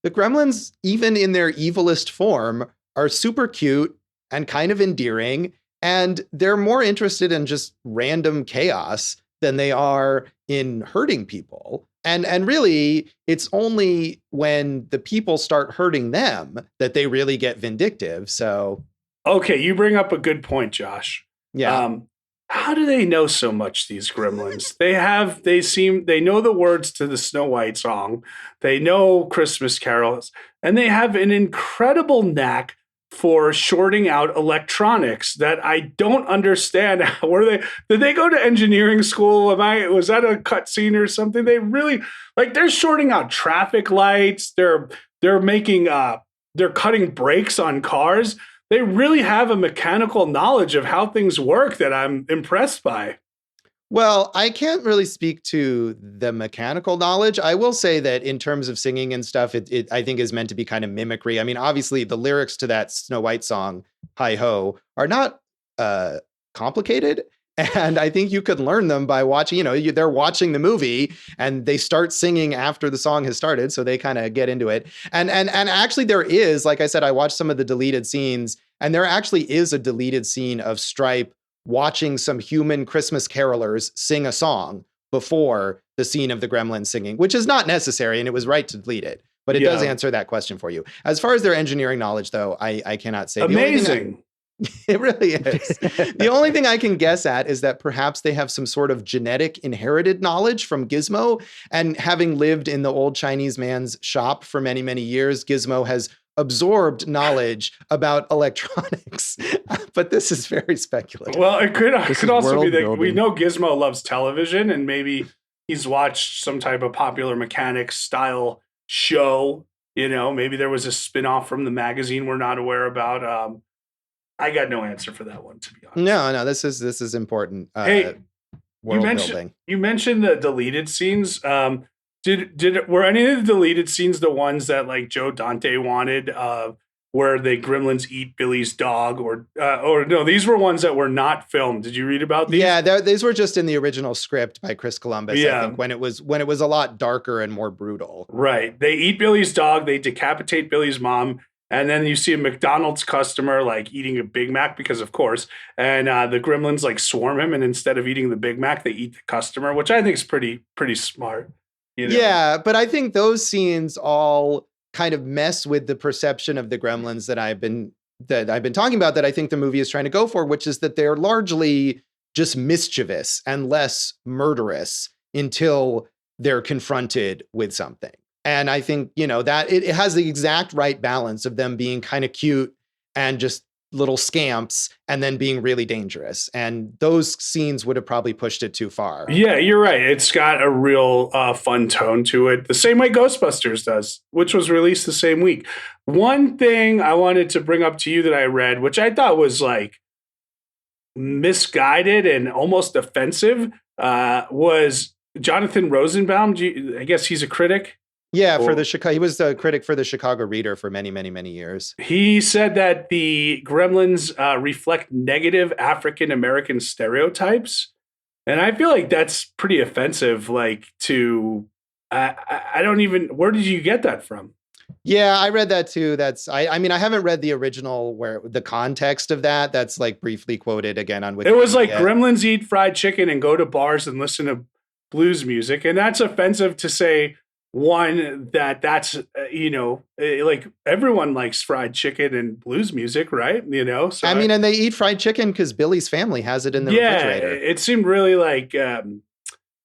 the Gremlins, even in their evilest form, are super cute and kind of endearing, and they're more interested in just random chaos than they are in hurting people. And really, it's only when the people start hurting them that they really get vindictive. So, okay, you bring up a good point, Josh. Yeah. How do they know so much, these Gremlins? They know the words to the Snow White song. They know Christmas carols, and they have an incredible knack for shorting out electronics that I don't understand. Did they go to engineering school? Was that a cutscene or something? They really, they're shorting out traffic lights. They're cutting brakes on cars. They really have a mechanical knowledge of how things work that I'm impressed by. Well, I can't really speak to the mechanical knowledge. I will say that in terms of singing and stuff, it I think is meant to be kind of mimicry. I mean, obviously the lyrics to that Snow White song, Hi Ho, are not complicated. And I think you could learn them by watching, they're watching the movie and they start singing after the song has started. So they kind of get into it. And actually there is, like I said, I watched some of the deleted scenes, and there actually is a deleted scene of Stripe watching some human Christmas carolers sing a song before the scene of the Gremlins singing, which is not necessary, and it was right to delete it. But it does answer that question for you. As far as their engineering knowledge, though, I cannot say. Amazing. It really is. The only thing I can guess at is that perhaps they have some sort of genetic inherited knowledge from Gizmo. And having lived in the old Chinese man's shop for many, many years, Gizmo has absorbed knowledge about electronics. But this is very speculative. Well, it could also be that we know Gizmo loves television, and maybe he's watched some type of Popular Mechanics style show. Maybe there was a spinoff from the magazine we're not aware about. I got no answer for that one, to be honest. No, this is important. Hey, world building. You mentioned the deleted scenes. Were any of the deleted scenes the ones that Joe Dante wanted, where the Gremlins eat Billy's dog, or no? These were ones that were not filmed. Did you read about these? Yeah, these were just in the original script by Chris Columbus. I think when it was a lot darker and more brutal. Right. They eat Billy's dog. They decapitate Billy's mom. And then you see a McDonald's customer eating a Big Mac, because of course, and the Gremlins swarm him, and instead of eating the Big Mac, they eat the customer, which I think is pretty smart. Yeah, but I think those scenes all kind of mess with the perception of the Gremlins that I've been talking about, that I think the movie is trying to go for, which is that they're largely just mischievous and less murderous until they're confronted with something. And I think, that it has the exact right balance of them being kind of cute and just little scamps and then being really dangerous. And those scenes would have probably pushed it too far. Yeah, you're right. It's got a real fun tone to it, the same way Ghostbusters does, which was released the same week. One thing I wanted to bring up to you that I read, which I thought was like misguided and almost offensive, was Jonathan Rosenbaum. I guess he's a critic. Yeah, for the Chicago, he was a critic for the Chicago Reader for many, many, many years. He said that the Gremlins reflect negative African American stereotypes, and I feel like that's pretty offensive. Like to, I don't even. Where did you get that from? Yeah, I read that too. I mean, I haven't read the original where the context of that. That's like briefly quoted again on Wikipedia. It was like Gremlins eat fried chicken and go to bars and listen to blues music, and that's offensive to say. One, that's like everyone likes fried chicken and blues music, right? So I mean, and they eat fried chicken because Billy's family has it in the refrigerator. It seemed really like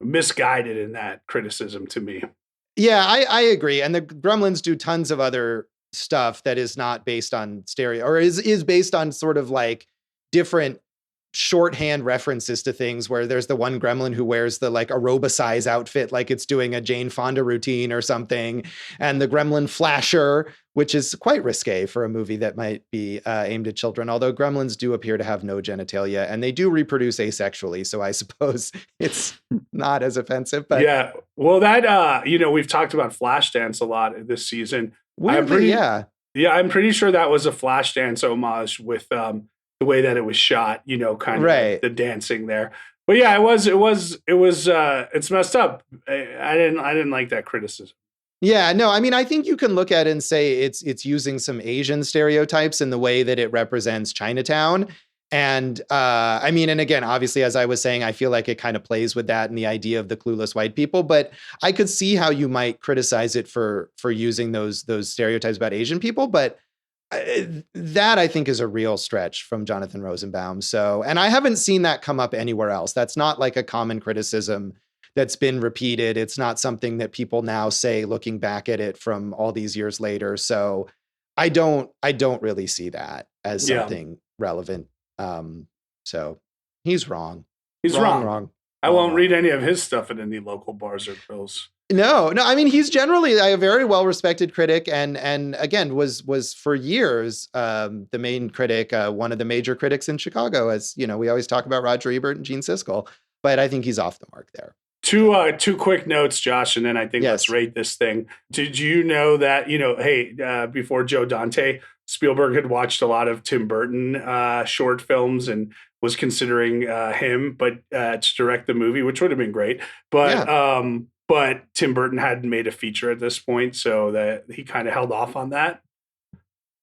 misguided in that criticism to me. Yeah, I agree. And the Gremlins do tons of other stuff that is not based on stereo, or is based on sort of like different shorthand references to things, where there's the one gremlin who wears the like aerobicize outfit like it's doing a Jane Fonda routine or something, and the gremlin flasher, which is quite risque for a movie that might be aimed at children, although gremlins do appear to have no genitalia and they do reproduce asexually, so I suppose it's not as offensive. But yeah, well, that we've talked about Flashdance a lot this season. Weirdly, I'm pretty sure that was a Flashdance homage with the way that it was shot, kind of right. the dancing there. But yeah, it's messed up. I didn't like that criticism. Yeah, no, I mean, I think you can look at it and say it's using some Asian stereotypes in the way that it represents Chinatown. And I mean, and again, obviously, as I was saying, I feel like it kind of plays with that and the idea of the clueless white people, but I could see how you might criticize it for using those stereotypes about Asian people. But that I think is a real stretch from Jonathan Rosenbaum. So, and I haven't seen that come up anywhere else. That's not like a common criticism that's been repeated. It's not something that people now say looking back at it from all these years later. So I don't really see that as something relevant. So he's wrong. He's wrong. I won't read any of his stuff at any local bars or grills. No. I mean, he's generally a very well-respected critic, and again was for years the main critic, one of the major critics in Chicago. As you know, we always talk about Roger Ebert and Gene Siskel, but I think he's off the mark there. Two quick notes, Josh, and then I think let's rate this thing. Did you know that before Joe Dante, Spielberg had watched a lot of Tim Burton short films and was considering him, to direct the movie, which would have been great, but Tim Burton hadn't made a feature at this point, so that he kind of held off on that.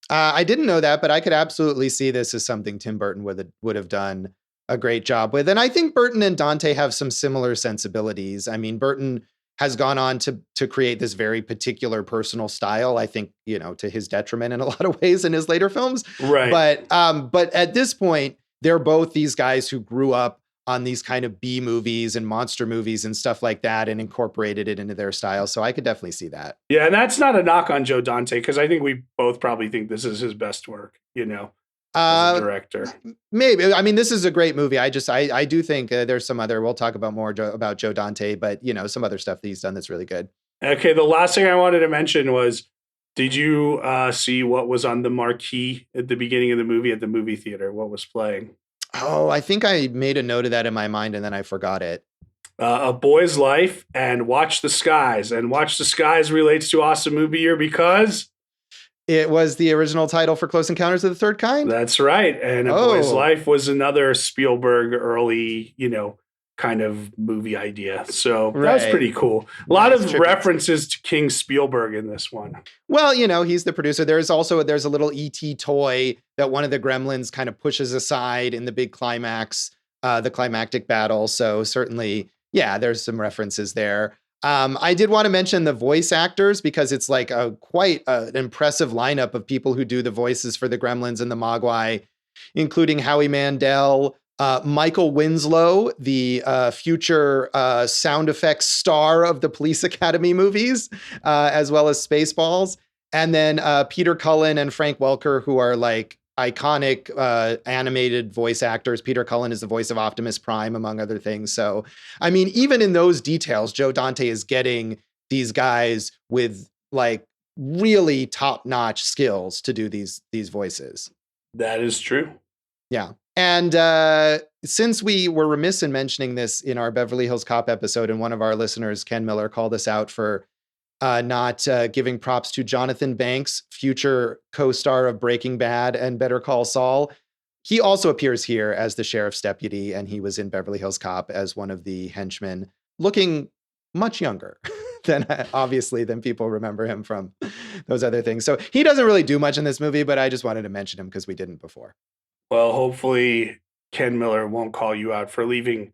I didn't know that, but I could absolutely see this as something Tim Burton would have done a great job with. And I think Burton and Dante have some similar sensibilities. I mean, Burton has gone on to create this very particular personal style, I think, to his detriment in a lot of ways in his later films. Right. But at this point, they're both these guys who grew up on these kind of B movies and monster movies and stuff like that and incorporated it into their style. So I could definitely see that. Yeah, and that's not a knock on Joe Dante, because I think we both probably think this is his best work, as a director. Maybe. I mean, this is a great movie. I do think there's some other, we'll talk about more about Joe Dante, but some other stuff that he's done that's really good. Okay, the last thing I wanted to mention was, did you see what was on the marquee at the beginning of the movie at the movie theater? What was playing? Oh, I think I made a note of that in my mind and then I forgot it. A Boy's Life and Watch the Skies. And Watch the Skies relates to Awesome Movie Year because it was the original title for Close Encounters of the Third Kind. That's right. And A Boy's Life was another Spielberg early, kind of movie idea. So that was pretty cool. A lot of references to King Spielberg in this one. Well, he's the producer. There's a little ET toy that one of the Gremlins kind of pushes aside in the big climax, the climactic battle. So certainly, there's some references there. I did want to mention the voice actors because it's like quite an impressive lineup of people who do the voices for the Gremlins and the Mogwai, including Howie Mandel, Michael Winslow, the future sound effects star of the Police Academy movies, as well as Spaceballs. And then Peter Cullen and Frank Welker, who are like iconic animated voice actors. Peter Cullen is the voice of Optimus Prime, among other things. So, I mean, even in those details, Joe Dante is getting these guys with like really top-notch skills to do these voices. That is true. Yeah. And since we were remiss in mentioning this in our Beverly Hills Cop episode, and one of our listeners, Ken Miller, called us out for not giving props to Jonathan Banks, future co-star of Breaking Bad and Better Call Saul. He also appears here as the sheriff's deputy, and he was in Beverly Hills Cop as one of the henchmen, looking much younger than people remember him from those other things. So he doesn't really do much in this movie, but I just wanted to mention him because we didn't before. Well, hopefully Ken Miller won't call you out for leaving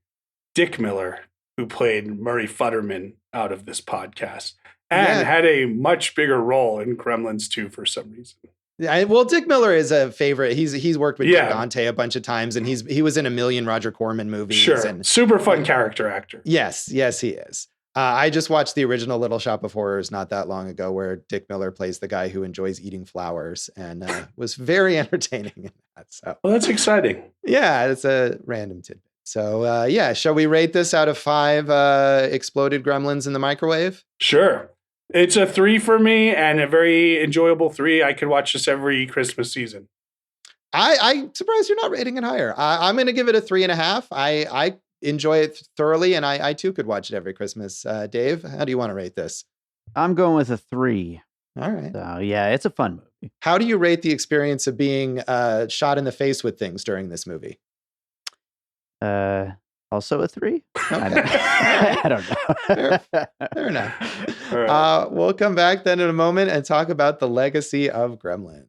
Dick Miller, who played Murray Futterman, out of this podcast. And had a much bigger role in Gremlins 2 for some reason. Yeah, well, Dick Miller is a favorite. He's worked with Joe Dante a bunch of times, and he was in a million Roger Corman movies. Sure, and super fun character actor. Yes, he is. I just watched the original Little Shop of Horrors not that long ago, where Dick Miller plays the guy who enjoys eating flowers, and was very entertaining in that. So, well, that's exciting. Yeah, it's a random tidbit. So, shall we rate this out of 5 exploded gremlins in the microwave? Sure. It's a 3 for me, and a very enjoyable 3. I could watch this every Christmas season. I'm surprised you're not rating it higher. I'm going to give it a 3.5. I enjoy it thoroughly, and I too could watch it every Christmas. Dave, how do you want to rate this? I'm going with a 3. All right. So yeah, it's a fun movie. How do you rate the experience of being shot in the face with things during this movie? Also a 3? Okay. I don't know. Fair enough. Right. We'll come back then in a moment and talk about the legacy of Gremlins.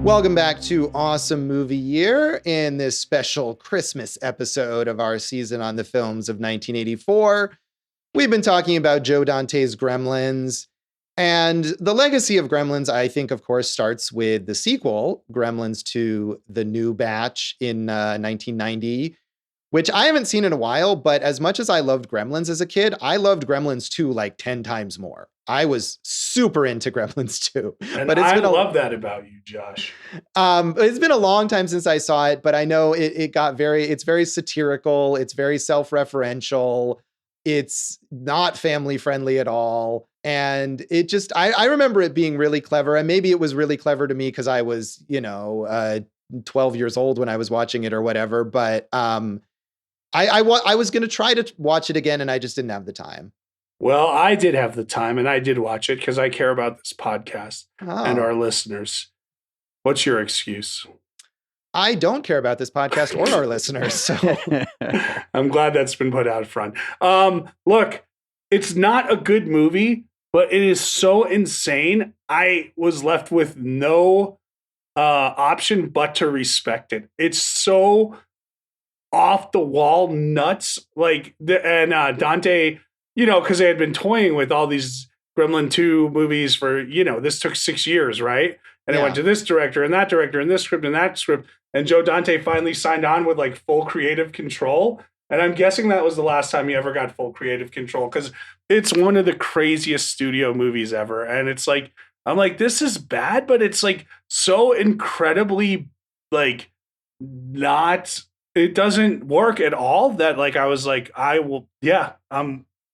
Welcome back to Awesome Movie Year in this special Christmas episode of our season on the films of 1984. We've been talking about Joe Dante's Gremlins. And the legacy of Gremlins, I think, of course, starts with the sequel, Gremlins 2, The New Batch in 1990, which I haven't seen in a while. But as much as I loved Gremlins as a kid, I loved Gremlins 2 like 10 times more. I was super into Gremlins 2. And I love that about you, Josh. It's been a long time since I saw it, but I know it's very satirical. It's very self-referential. It's not family friendly at all. And it just, I remember it being really clever, and maybe it was really clever to me because I was, 12 years old when I was watching it or whatever. But I was going to try to watch it again, and I just didn't have the time. Well, I did have the time, and I did watch it because I care about this podcast and our listeners. What's your excuse? I don't care about this podcast or our listeners. So I'm glad that's been put out front. Look, it's not a good movie, but it is so insane. I was left with no option but to respect it. It's so off the wall nuts. Dante, because they had been toying with all these Gremlin 2 movies for, this took 6 years, right? And it went to this director and that director and this script and that script. And Joe Dante finally signed on with like full creative control. And I'm guessing that was the last time he ever got full creative control, because it's one of the craziest studio movies ever. And it's like, I'm like, this is bad, but it's like so incredibly like not, it doesn't work at all that like, I was like,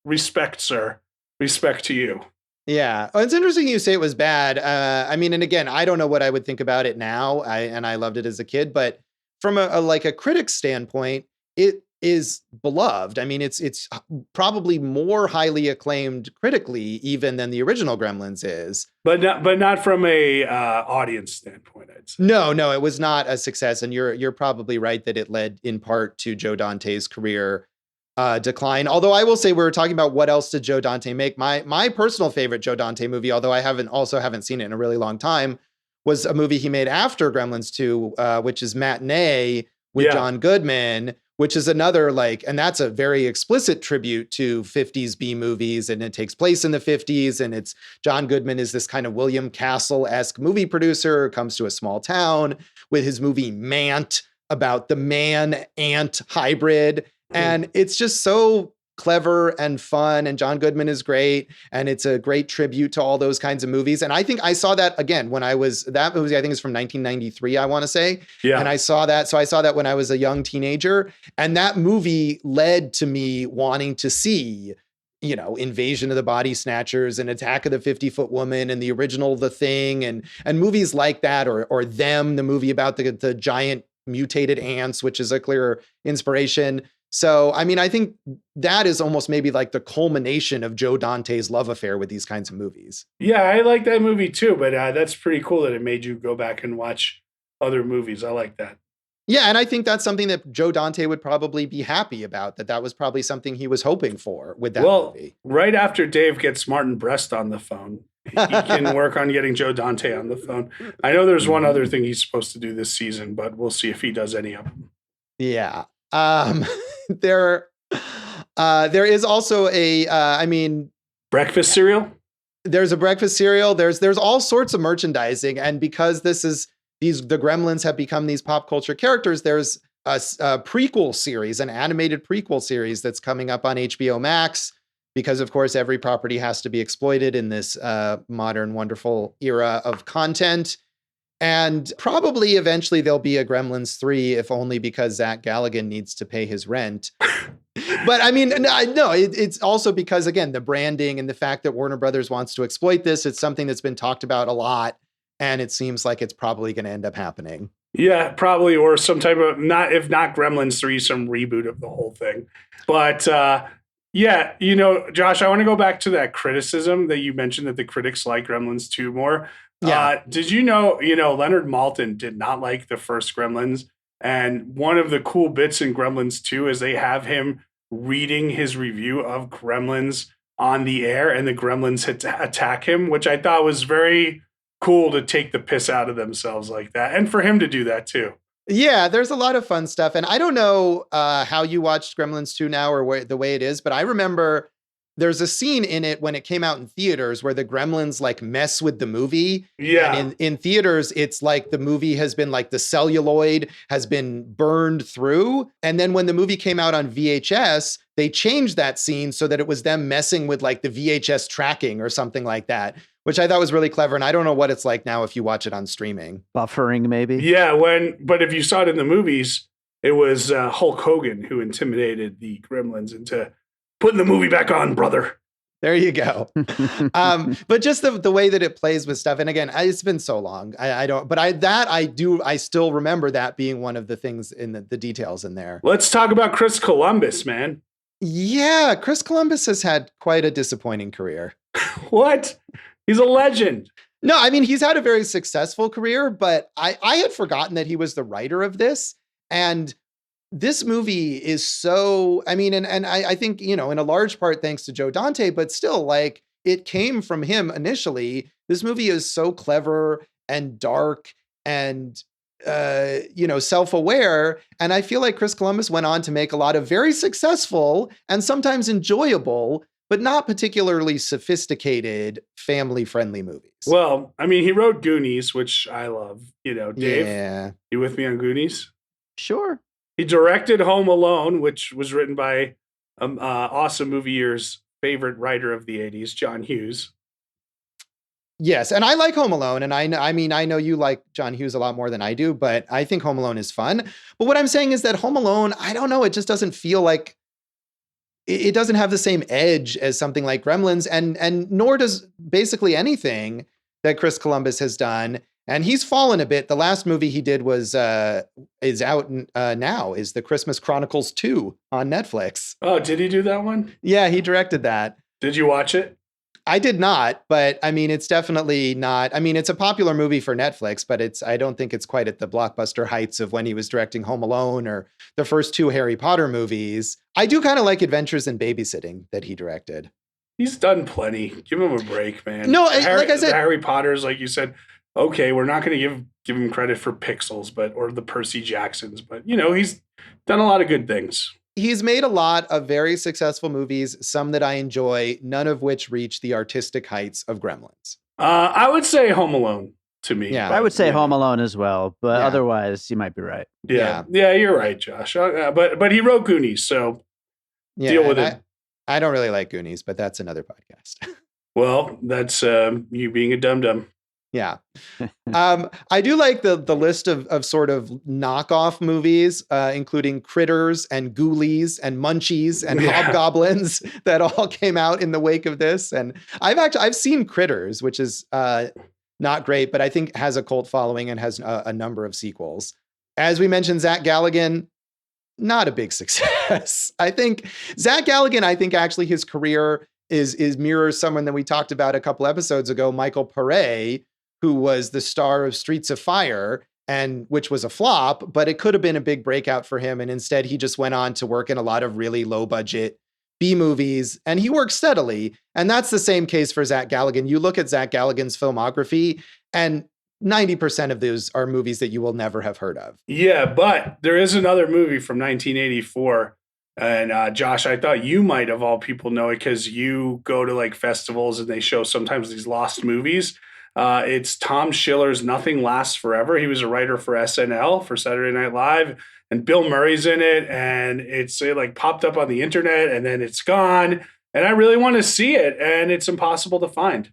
respect, sir. Respect to you. Yeah. It's interesting you say it was bad. And again, I don't know what I would think about it now. I loved it as a kid, but from a critic's standpoint, it is beloved. I mean, it's probably more highly acclaimed critically even than the original Gremlins is. But not from a audience standpoint, I'd say. No, it was not a success. And you're probably right that it led in part to Joe Dante's career decline. Although I will say, we were talking about what else did Joe Dante make. My personal favorite Joe Dante movie, although I haven't seen it in a really long time, was a movie he made after Gremlins 2, which is Matinee with John Goodman, which is another and that's a very explicit tribute to 50s B movies, and it takes place in the 50s, and it's John Goodman is this kind of William Castle-esque movie producer who comes to a small town with his movie Mant about the man-ant hybrid. And it's just so clever and fun, and John Goodman is great, and it's a great tribute to all those kinds of movies. And I think I saw that again when that movie I think is from 1993, I want to say. Yeah. And I saw that when I was a young teenager, and that movie led to me wanting to see, Invasion of the Body Snatchers and Attack of the 50-Foot Woman and the original The Thing and movies like that, or Them, the movie about the giant mutated ants, which is a clear inspiration. So, I mean, I think that is almost maybe like the culmination of Joe Dante's love affair with these kinds of movies. Yeah, I like that movie too, but that's pretty cool that it made you go back and watch other movies. I like that. Yeah, and I think that's something that Joe Dante would probably be happy about, that was probably something he was hoping for with that movie. Right after Dave gets Martin Brest on the phone, he can work on getting Joe Dante on the phone. I know there's one other thing he's supposed to do this season, but we'll see if he does any of them. Yeah. There is also breakfast cereal. There's a breakfast cereal. There's all sorts of merchandising. And because the Gremlins have become these pop culture characters, there's a prequel series, an animated prequel series that's coming up on HBO Max, because of course every property has to be exploited in this modern, wonderful era of content. And probably eventually there'll be a Gremlins 3, if only because Zach Galligan needs to pay his rent. But I mean, no, it's also because, again, the branding and the fact that Warner Brothers wants to exploit this. It's something that's been talked about a lot, and it seems like it's probably going to end up happening. Yeah, probably, or some type of, if not Gremlins 3, some reboot of the whole thing. But yeah, Josh, I want to go back to that criticism that you mentioned, that the critics like Gremlins 2 more. Yeah. Did you know, Leonard Maltin did not like the first Gremlins. And one of the cool bits in Gremlins 2 is they have him reading his review of Gremlins on the air, and the Gremlins attack him, which I thought was very cool, to take the piss out of themselves like that. And for him to do that too. Yeah, there's a lot of fun stuff. And I don't know how you watched Gremlins 2 now, or the way it is, but I remember there's a scene in it when it came out in theaters where the Gremlins like mess with the movie. Yeah. And in theaters, it's like the movie has been like the celluloid has been burned through. And then when the movie came out on VHS, they changed that scene so that it was them messing with like the VHS tracking or something like that, which I thought was really clever. And I don't know what it's like now if you watch it on streaming. Buffering, maybe. Yeah. But if you saw it in the movies, it was Hulk Hogan who intimidated the Gremlins into putting the movie back on, brother. There you go. But just the way that it plays with stuff. And again, it's been so long. I still remember that being one of the things in the details in there. Let's talk about Chris Columbus, man. Yeah. Chris Columbus has had quite a disappointing career. What? He's a legend. No, I mean, he's had a very successful career, but I had forgotten that he was the writer of this. And this movie is so, I mean, and I think, in a large part, thanks to Joe Dante, but still, like, it came from him initially. This movie is so clever and dark and, self-aware. And I feel like Chris Columbus went on to make a lot of very successful and sometimes enjoyable, but not particularly sophisticated, family-friendly movies. Well, I mean, he wrote Goonies, which I love. Dave, yeah. You with me on Goonies? Sure. He directed Home Alone, which was written by Awesome Movie Year's favorite writer of the 80s, John Hughes. Yes, and I like Home Alone, and I know you like John Hughes a lot more than I do, but I think Home Alone is fun. But what I'm saying is that Home Alone, I don't know, it just doesn't feel like, it doesn't have the same edge as something like Gremlins, and nor does basically anything that Chris Columbus has done. And he's fallen a bit. The last movie he did is out now, is The Christmas Chronicles 2 on Netflix. Oh, did he do that one? Yeah, he directed that. Did you watch it? I did not, but I mean, it's definitely not. I mean, it's a popular movie for Netflix, but I don't think it's quite at the blockbuster heights of when he was directing Home Alone or the first 2 Harry Potter movies. I do kind of like Adventures in Babysitting that he directed. He's done plenty. Give him a break, man. No, like I said, Harry Potter's, like you said, okay, we're not going to give him credit for Pixels, or the Percy Jacksons, but he's done a lot of good things. He's made a lot of very successful movies, some that I enjoy, none of which reach the artistic heights of Gremlins. I would say Home Alone to me. Yeah, I would say Home Alone as well, but otherwise you might be right. Yeah, you're right, Josh. But he wrote Goonies, so deal with it. I don't really like Goonies, but that's another podcast. Well, that's you being a dum-dum. Yeah. I do like the list of sort of knockoff movies, including Critters and Ghoulies and Munchies and Hobgoblins that all came out in the wake of this. And I've seen Critters, which is not great, but I think has a cult following and has a number of sequels. As we mentioned, Zach Galligan, not a big success. I think Zach Galligan, actually his career is mirrors someone that we talked about a couple episodes ago, Michael Paré, who was the star of Streets of Fire, and which was a flop, but it could have been a big breakout for him. And instead, he just went on to work in a lot of really low budget B movies, and he worked steadily. And that's the same case for Zach Galligan. You look at Zach Galligan's filmography, and 90% of those are movies that you will never have heard of. Yeah, but there is another movie from 1984. And Josh, I thought you might, of all people, know it because you go to like festivals and they show sometimes these lost movies. It's Tom Schiller's Nothing Lasts Forever. He was a writer for SNL, for Saturday Night Live, and Bill Murray's in it. And it like popped up on the internet and then it's gone. And I really want to see it, and it's impossible to find.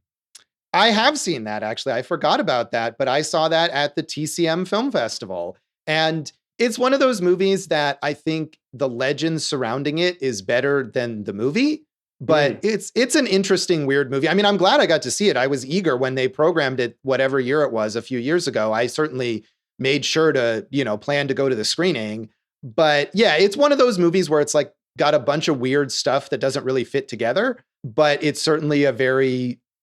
I have seen that, actually. I forgot about that, but I saw that at the TCM Film Festival. And it's one of those movies that I think the legend surrounding it is better than the movie, but it's an interesting, weird movie. I mean, I'm glad I got to see it. I was eager when they programmed it, whatever year it was, a few years ago. I certainly made sure to, plan to go to the screening. But yeah, it's one of those movies where it's like got a bunch of weird stuff that doesn't really fit together, but it's certainly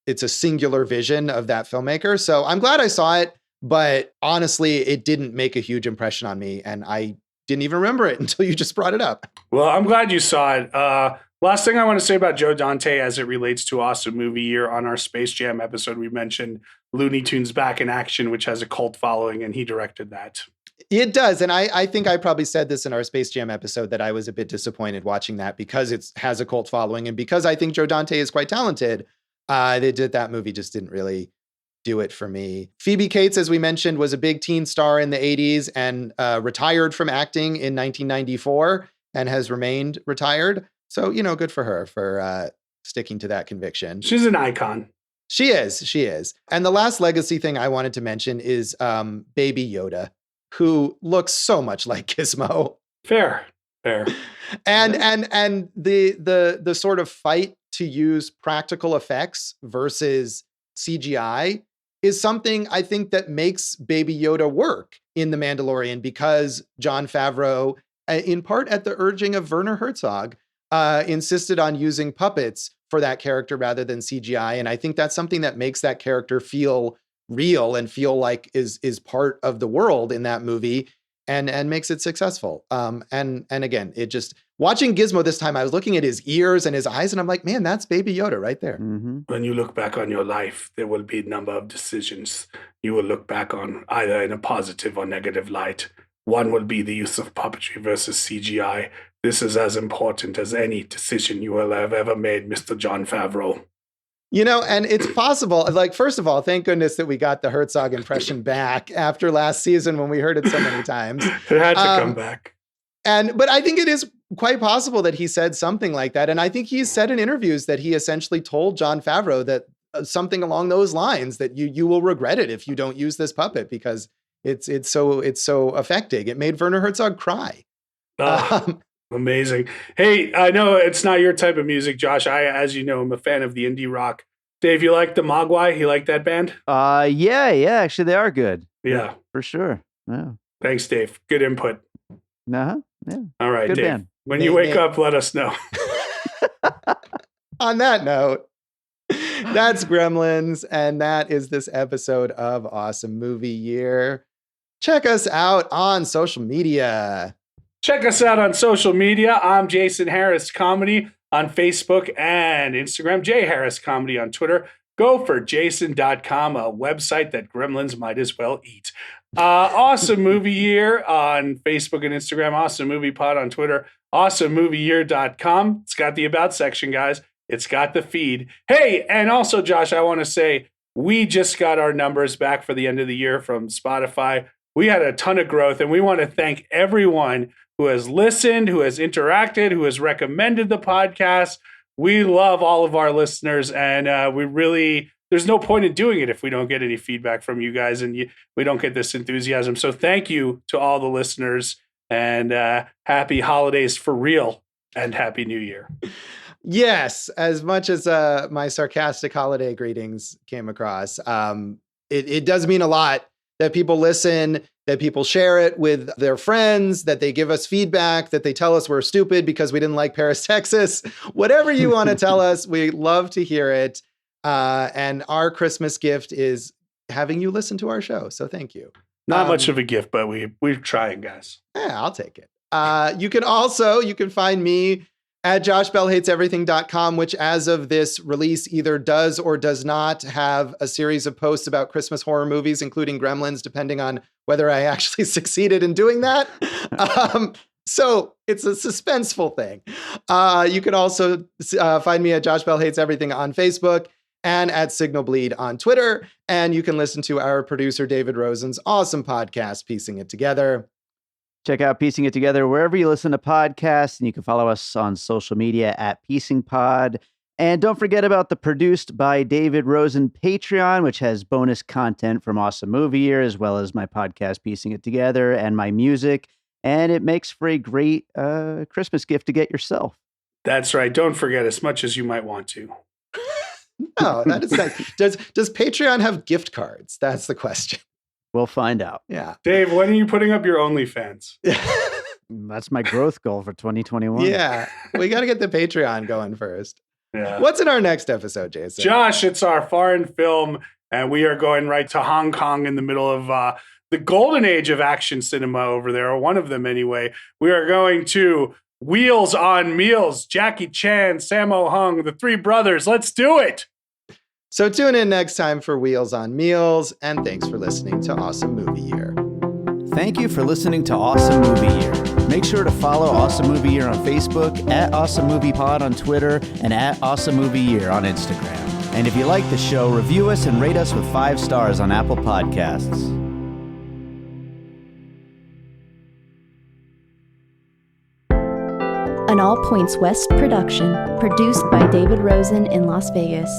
it's a singular vision of that filmmaker. So I'm glad I saw it. But honestly, it didn't make a huge impression on me, and I didn't even remember it until you just brought it up. Well, I'm glad you saw it. Last thing I want to say about Joe Dante as it relates to Awesome Movie Year, on our Space Jam episode, we mentioned Looney Tunes Back in Action, which has a cult following, and he directed that. It does. And I think I probably said this in our Space Jam episode that I was a bit disappointed watching that because it has a cult following and because I think Joe Dante is quite talented. That movie just didn't really do it for me. Phoebe Cates, as we mentioned, was a big teen star in the 80s and retired from acting in 1994 and has remained retired. So, good for her for sticking to that conviction. She's an icon. She is. And the last legacy thing I wanted to mention is Baby Yoda, who looks so much like Gizmo. Fair. And the sort of fight to use practical effects versus CGI is something I think that makes Baby Yoda work in The Mandalorian, because Jon Favreau, in part at the urging of Werner Herzog, insisted on using puppets for that character rather than CGI. And I think that's something that makes that character feel real and feel like is part of the world in that movie and makes it successful. And again, it just, watching Gizmo this time, I was looking at his ears and his eyes and I'm like, man, that's Baby Yoda right there. Mm-hmm. When you look back on your life, there will be a number of decisions you will look back on either in a positive or negative light. One will be the use of puppetry versus CGI. This is as important as any decision you will have ever made, Mr. Jon Favreau. And it's possible, like, first of all, thank goodness that we got the Herzog impression back after last season when we heard it so many times. It had to come back. But I think it is quite possible that he said something like that. And I think he's said in interviews that he essentially told Jon Favreau that something along those lines, that you will regret it if you don't use this puppet because it's so affecting. It made Werner Herzog cry. Amazing. Hey, I know it's not your type of music, Josh. I, as you know, I'm a fan of the indie rock. Dave, you like the Mogwai? You like that band? Yeah. Actually, they are good. Yeah. For sure. Yeah. Thanks, Dave. Good input. Uh-huh. Yeah. All right, good Dave. band. When you wake up, let us know. On that note, that's Gremlins, and that is this episode of Awesome Movie Year. Check us out on social media. Check us out on social media. I'm Jason Harris Comedy on Facebook and Instagram. Jay Harris Comedy on Twitter. Go for Jason.com, a website that gremlins might as well eat. Awesome Movie Year on Facebook and Instagram. Awesome Movie Pod on Twitter. AwesomeMovieYear.com. It's got the About section, guys. It's got the feed. Hey, and also, Josh, I want to say we just got our numbers back for the end of the year from Spotify. We had a ton of growth, and we want to thank everyone who has listened, who has interacted, who has recommended the podcast. we love all of our listeners, and there's no point in doing it if we don't get any feedback from you guys and we don't get this enthusiasm. So thank you to all the listeners, and happy holidays for real, and happy New Year. Yes, as much as my sarcastic holiday greetings came across, it does mean a lot that people listen, that people share it with their friends, that they give us feedback, that they tell us we're stupid because we didn't like Paris, Texas. Whatever you want to tell us, we love to hear it. And our Christmas gift is having you listen to our show. So thank you. Not much of a gift, but we're trying, guys. Yeah, I'll take it. You can find me at joshbellhateseverything.com, which as of this release either does or does not have a series of posts about Christmas horror movies, including Gremlins, depending on whether I actually succeeded in doing that. So it's a suspenseful thing. You can also find me at Josh Bell Hates Everything on Facebook and at Signal Bleed on Twitter. And you can listen to our producer, David Rosen's awesome podcast, Piecing It Together. Check out Piecing It Together wherever you listen to podcasts, and you can follow us on social media at Piecing Pod. And don't forget about the Produced by David Rosen Patreon, which has bonus content from Awesome Movie Year, as well as my podcast, Piecing It Together, and my music. And it makes for a great Christmas gift to get yourself. That's right. Don't forget, as much as you might want to. No, that is nice. Does Patreon have gift cards? That's the question. We'll find out. Yeah. Dave, when are you putting up your OnlyFans? That's my growth goal for 2021. Yeah. We got to get the Patreon going first. Yeah. What's in our next episode, Jason? Josh, it's our foreign film, and we are going right to Hong Kong in the middle of the golden age of action cinema over there, or one of them anyway. We are going to Wheels on Meals, Jackie Chan, Sammo Hung, the three brothers. Let's do it. So tune in next time for Wheels on Meals, and thanks for listening to Awesome Movie Year. Thank you for listening to Awesome Movie Year. Make sure to follow Awesome Movie Year on Facebook, at Awesome Movie Pod on Twitter, and at Awesome Movie Year on Instagram. And if you like the show, review us and rate us with 5 stars on Apple Podcasts. An All Points West production, produced by David Rosen in Las Vegas.